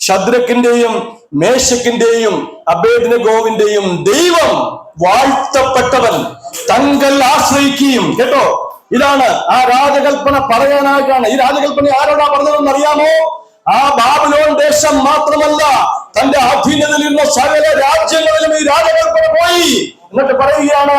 ശദ്രക്കിന്റെയും മേശക്കിന്റെയും അബേദ്നെഗോവിന്റെയും ദൈവം വാഴ്ത്തപ്പെട്ടവൻ, തങ്കൽ ആശ്രയിക്കുകയും. കേട്ടോ, ഇതാണ് ആ രാജകൽപ്പന പറയാനായിട്ടാണ്. ഈ രാജകൽപ്പന ആരോടാ പറഞ്ഞതെന്ന് അറിയാമോ? ആ ബാബിലോൺ ദേശം മാത്രമല്ല, തന്റെ അധീനതയിലിരുന്ന സകല രാജ്യങ്ങളിലും ഈ രാജകൽപ്പന പോയി. എന്നിട്ട് പറയുകയാണ്,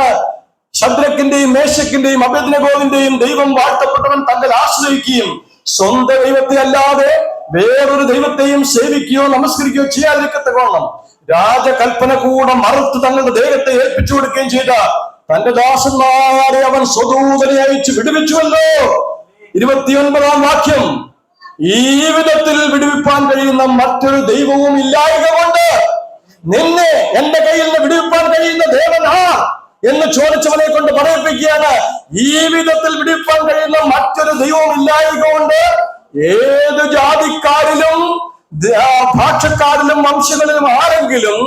ശദ്രക്കിന്റെയും മേശക്കിന്റെയും അബേദ്നെഗോവിന്റെയും ദൈവം വാഴ്ത്തപ്പെട്ടവൻ, തങ്ങൾ ആശ്രയിക്കുകയും സ്വന്തം ദൈവത്തെ അല്ലാതെ വേറൊരു ദൈവത്തെയും സേവിക്കുകയോ നമസ്കരിക്കുകയോ ചെയ്യാതിരിക്കത്തക്കോണം രാജകൽപ്പന കൂടെ മറുത്ത് തങ്ങളുടെ ദൈവത്തെ ഏൽപ്പിച്ചു കൊടുക്കുകയും ചെയ്ത തന്റെ ദാസന്മാരെ അവൻ സ്വദൂതനെ അയച്ച് വിടുവിച്ചുവല്ലോ. 29-ാം വാക്യം, ഈ വിധത്തിൽ വിടുവിപ്പാൻ കഴിയുന്ന മറ്റൊരു ദൈവവും ഇല്ലായക കൊണ്ട് നിന്നെ എന്റെ കയ്യിൽ നിന്ന് വിടുവിപ്പാൻ കഴിയുന്ന ദേവനാ എന്ന് ചോദിച്ചവനെ കൊണ്ട് പറയിപ്പിക്കുകയാണ്. ഈ വിധത്തിൽ വിടുവിപ്പാൻ കഴിയുന്ന മറ്റൊരു ദൈവവും ഇല്ലായക കൊണ്ട് ഏത് ജാതിക്കാരിലും ഭാഷക്കാരിലും വംശങ്ങളിലും ആരെങ്കിലും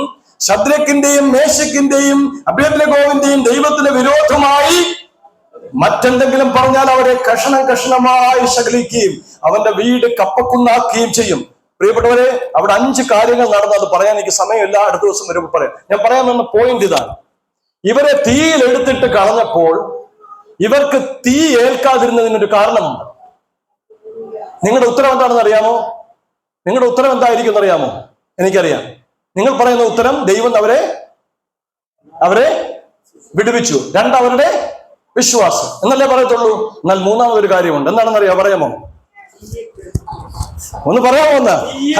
ശദ്രക്കിന്റെയും മേശക്കിന്റെയും അബേദ്നെഗോവിന്റെയും ദൈവത്തിന് വിരോധമായി മറ്റെന്തെങ്കിലും പറഞ്ഞാൽ അവരെ കഷണം കഷണമായി ശകലിക്കുകയും അവന്റെ വീട് കപ്പക്കുന്നാക്കുകയും ചെയ്യും. പ്രിയപ്പെട്ടവരെ, അവിടെ 5 കാര്യങ്ങൾ നടന്നു. അത് പറയാൻ എനിക്ക് സമയമില്ല, അടുത്ത ദിവസം വരുമ്പോൾ പറയാം. ഞാൻ പറയാൻ വന്ന പോയിന്റ് ഇതാണ്. ഇവരെ തീയിൽ എടുത്തിട്ട് കളഞ്ഞപ്പോൾ ഇവർക്ക് തീ ഏൽക്കാതിരുന്നതിനൊരു കാരണമുണ്ട്. നിങ്ങളുടെ ഉത്തരം എന്താണെന്ന് അറിയാമോ? നിങ്ങളുടെ ഉത്തരം എന്തായിരിക്കും എന്നറിയാമോ? എനിക്കറിയാം. നിങ്ങൾ പറയുന്ന ഉത്തരം ദൈവം അവരെ വിടുവിച്ചു. 2, അവരുടെ വിശ്വാസം എന്നല്ലേ പറയത്തുള്ളൂ. എന്നാൽ 3-ാമതൊരു കാര്യമുണ്ട്. എന്താണെന്നറിയാം? പറയാമോ? ഒന്ന് പറയാമോ?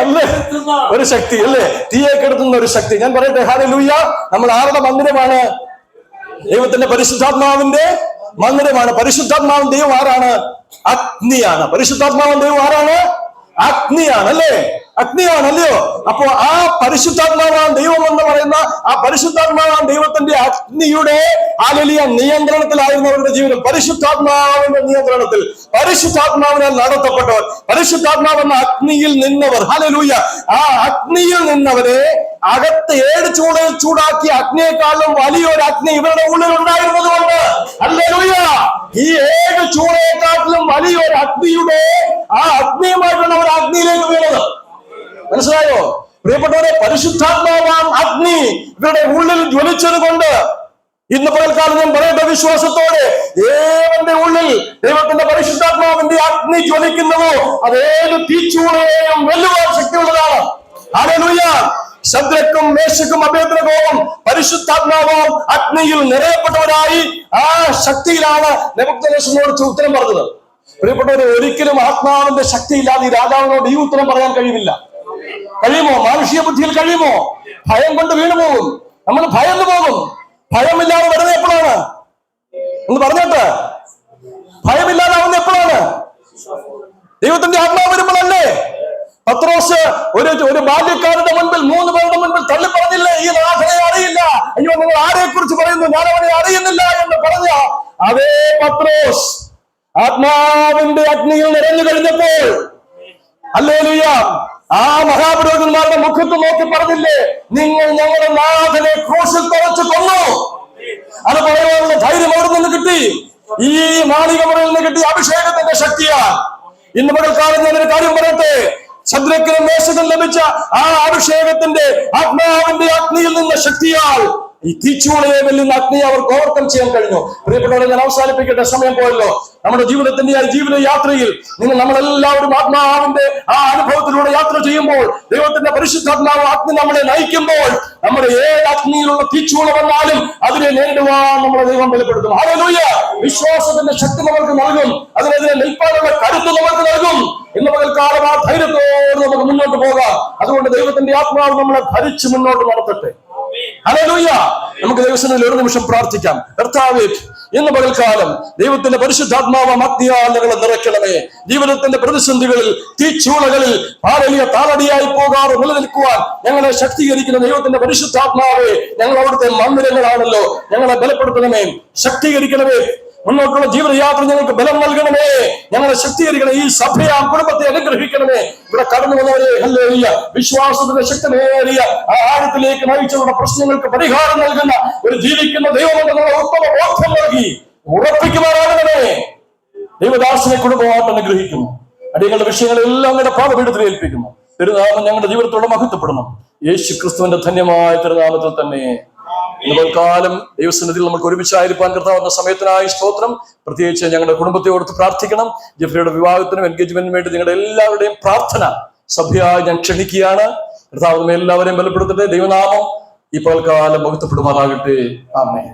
അല്ലേ, ഒരു ശക്തി അല്ലേ, തീയെ കെടുത്തുന്ന ഒരു ശക്തി. ഞാൻ പറയട്ടെ, ഹല്ലേലൂയ. നമ്മൾ ആരുടെ മന്ദിരമാണ്? ദൈവത്തിന്റെ പരിശുദ്ധാത്മാവിന്റെ മന്ദിരമാണ്. പരിശുദ്ധാത്മാവൻ ദൈവം ആരാണ്? അഗ്നിയാണ്. പരിശുദ്ധാത്മാവൻ ദൈവം ആരാണ്? അഗ്നിയാണ്. അല്ലേ, അഗ്നിയാണല്ലയോ? അപ്പോ ആ പരിശുദ്ധാത്മാവാൻ ദൈവം എന്ന് പറയുന്ന ആ പരിശുദ്ധാത്മാവാൻ ദൈവത്തിന്റെ അഗ്നിയുടെ ഹല്ലേലൂയ നിയന്ത്രണത്തിലായിരുന്നവരുടെ ജീവിതം പരിശുദ്ധാത്മാവിന്റെ നിയന്ത്രണത്തിൽ, പരിശുദ്ധാത്മാവിനാൽ നടത്തപ്പെട്ടവർ, പരിശുദ്ധാത്മാവെന്ന അഗ്നിയിൽ നിന്നവർ. ഹല്ലേലൂയ. ആ അഗ്നിയിൽ നിന്നവരെ അകത്ത് 7 ചൂടയിൽ ചൂടാക്കിയ അഗ്നിയെക്കാളും വലിയൊരു അഗ്നി ഇവരുടെ ഉള്ളിൽ ഉണ്ടായിരുന്നത് കൊണ്ട് ഹല്ലേലൂയ. ഈ 7 ചൂളയെക്കാട്ടിലും വലിയൊരു അഗ്നിയുടെ ആ അഗ്നിയുമായിട്ടാണ് അവർ അഗ്നിയിലേക്ക് വീണത്. മനസ്സിലായോ പ്രിയപ്പെട്ടവരെ? പരിശുദ്ധാത്മാവാം അഗ്നി ഇവരുടെ ഉള്ളിൽ ജ്വലിച്ചത് കൊണ്ട് ഇന്ന് പകൽക്കാലം ഞാൻ പറയട്ടെ വിശ്വാസത്തോടെ, ഏവന്റെ ഉള്ളിൽ ദൈവത്തിന്റെ പരിശുദ്ധാത്മാവിന്റെ അഗ്നി ജ്വലിക്കുന്നുവോ അതേത് തീച്ചൂളയെയും വെല്ലുവാൻ ശക്തിയുള്ളതാണ്. ഹല്ലേലൂയ. ശദ്രക്കും മേശക്കും അബേദ്നെഗോവും പരിശുദ്ധാത്മാവും അഗ്നിയിൽ നിറയപ്പെട്ടവരായി ആ ശക്തിയിലാണ് നെബൂഖദ്നേസറിനോട് ഉത്തരം പറഞ്ഞത്. പ്രിയപ്പെട്ടവരെ, ഒരിക്കലും ആത്മാവിന്റെ ശക്തിയില്ലാതെ ഈ രാജാവിനോട് ഈ ഉത്തരം പറയാൻ കഴിയില്ല. കഴിയുമോ? മാനുഷിക ബുദ്ധിയിൽ കഴിയുമോ? ഭയം കൊണ്ട് വീണു പോകും. നമ്മൾ ഭയന്നു പോകും. ഭയമില്ലാതെ വരുന്നത് എപ്പോഴാണ് എന്ന് പറഞ്ഞിട്ട്? ഭയമില്ലാതാവുന്ന എപ്പോഴാണ്? ദൈവത്തിന്റെ ആത്മാവ് വരുമ്പോഴല്ലേ? പത്രോസ് ഒരു ബാല്യക്കാരുടെ മുൻപിൽ 3 പേരുടെ മുൻപിൽ തള്ളി പറഞ്ഞില്ലേ, ഈ നാഥനെ അറിയില്ല, അയ്യോ നിങ്ങൾ ആരെ കുറിച്ച് പറയുന്നു, ഞാൻ അവനെ അറിയുന്നില്ല എന്ന് പറഞ്ഞ അതേ പത്രോസ് ആത്മാവിന്റെ അഗ്നിയിൽ നിറഞ്ഞു കഴിഞ്ഞപ്പോൾ, ഹല്ലേലൂയ, ആ മഹാപുരോഹിതന്മാരുടെ മുഖത്ത് നോക്കി പറഞ്ഞില്ലേ, നിങ്ങൾ ഞങ്ങളുടെ നാഥനെ ക്രൂശിൽ തറച്ച് കൊന്നു. അത് പറയാനുള്ള ധൈര്യം അവിടെ നിന്ന് കിട്ടി. ഈ മാളികമുറിയിൽ നിന്ന് കിട്ടിയ അഭിഷേകത്തിന്റെ ശക്തിയാൽ. ഇന്ന് പകൽക്കാലം ഞാനൊരു കാര്യം പറയട്ടെ, ശദ്രക്കിനും മേശക്കിനും ലഭിച്ച ആ അഭിഷേകത്തിന്റെ ആത്മാവിന്റെ അഗ്നിയിൽ നിന്ന ശക്തിയാൽ ഈ തീച്ചൂളയെ വെല്ലുന്ന അഗ്നി അവർക്ക് ഓവർകം ചെയ്യാൻ കഴിഞ്ഞു. പ്രിയപ്പെട്ടവരെ, ഞാൻ അവസാനിപ്പിക്കട്ടെ, സമയം പോയല്ലോ. നമ്മുടെ ജീവിതത്തിന്റെ ജീവിത യാത്രയിൽ നമ്മളെല്ലാവരും ആത്മാവിന്റെ ആ അനുഭവത്തിലൂടെ യാത്ര ചെയ്യുമ്പോൾ, ദൈവത്തിന്റെ പരിശുദ്ധാത്മാവ് അഗ്നി നമ്മളെ നയിക്കുമ്പോൾ, നമ്മുടെ ഏത് അഗ്നിയിലുള്ള തീച്ചൂള വന്നാലും അതിനെ നേരിടുവാൻ നമ്മളെ ദൈവം ബലപ്പെടുത്തും. ഹല്ലേലൂയ. വിശ്വാസത്തിന്റെ ശക്തി നമുക്ക് നൽകും. അതിനെതിരെ നിൽപ്പാനുള്ള കരുത്ത് നമുക്ക് നൽകും. ഇന്ന് പകൽക്കാലം ആ ധൈര്യത്തോട് നമുക്ക് മുന്നോട്ട് പോകാം. അതുകൊണ്ട് ദൈവത്തിന്റെ ആത്മാവ് നമ്മളെ ഭരിച്ച് മുന്നോട്ട് നടത്തട്ടെ. ഹല്ലേലൂയ. നമുക്ക് ദൈവസന്നിധിയിൽ ഒരു നിമിഷം പ്രാർത്ഥിക്കാം. കർത്താവേ, ഇന്ന് പകൽക്കാലം ദൈവത്തിന്റെ പരിശുദ്ധാത്മാവ് അഗ്നിയാൽ ഞങ്ങളെ നിറയ്ക്കണമേ. ജീവിതത്തിന്റെ പ്രതിസന്ധികളിൽ, തീച്ചൂളകളിൽ വലിയ താളടിയായി പോകാതെ നിലനിൽക്കുവാൻ ഞങ്ങളെ ശക്തീകരിക്കുന്ന ദൈവത്തിന്റെ പരിശുദ്ധാത്മാവേ, ഞങ്ങൾ അവിടുത്തെ മന്ദിരങ്ങളാണല്ലോ, ഞങ്ങളെ ബലപ്പെടുത്തണമേ, ശക്തീകരിക്കണമേ. മുന്നോട്ടുള്ള ജീവിതയാത്ര ഞങ്ങൾക്ക് ബലം നൽകണമേ. ഞങ്ങളെ ശക്തീകരിക്കണമേ. ഈ സഭയാം കുടുംബത്തെ അനുഗ്രഹിക്കണമേ. ഇവിടെ കടന്നു വന്നവരെ ഹല്ലേലൂയ, വിശ്വാസത്തിന്റെ ശക്തമേറിയ ആ ആഴത്തിലേക്ക് നയിച്ചവരുടെ പ്രശ്നങ്ങൾക്ക് പരിഹാരം നൽകുന്ന ഒരു ജീവിക്കുന്ന ദൈവമെന്നുള്ള ഉത്തമ ബോധ്യം നൽകി ഉറപ്പിക്കുമാറാകണമേ. ദൈവദാസനെ കുടുംബമായിട്ട് അനുഗ്രഹിക്കുന്നു. അടിയങ്ങളുടെ വിഷയങ്ങളെല്ലാം ഞങ്ങളുടെ പാദപീഠത്തിൽ ഏൽപ്പിക്കുന്നു. തിരുനാമം ഞങ്ങളുടെ ജീവിതത്തോടെ മഹത്വപ്പെടണം. യേശു ക്രിസ്തുവിന്റെ ധന്യമായ തിരുനാമത്തിൽ തന്നെ. ഇന്ന് കാലം ദൈവസന്നിധിയിൽ നമുക്ക് ഒരുമിച്ചായിരിക്കാൻ കർത്താവുന്ന സമയത്തിനായി സ്തോത്രം. പ്രത്യേകിച്ച് ഞങ്ങളുടെ കുടുംബത്തെ ഓർത്ത് പ്രാർത്ഥിക്കണം. ജെഫ്രിയുടെ വിവാഹത്തിനും എൻഗേജ്മെന്റിനും വേണ്ടി നിങ്ങളുടെ എല്ലാവരുടെയും പ്രാർത്ഥന സഭയായി ഞാൻ ക്ഷണിക്കുകയാണ്. കർത്താവ് എല്ലാവരെയും ബലപ്പെടുത്തട്ടെ. ദൈവനാമം ഈ പകൽക്കാലം മഹത്വപ്പെടുമാറാകട്ടെ. ആമേൻ.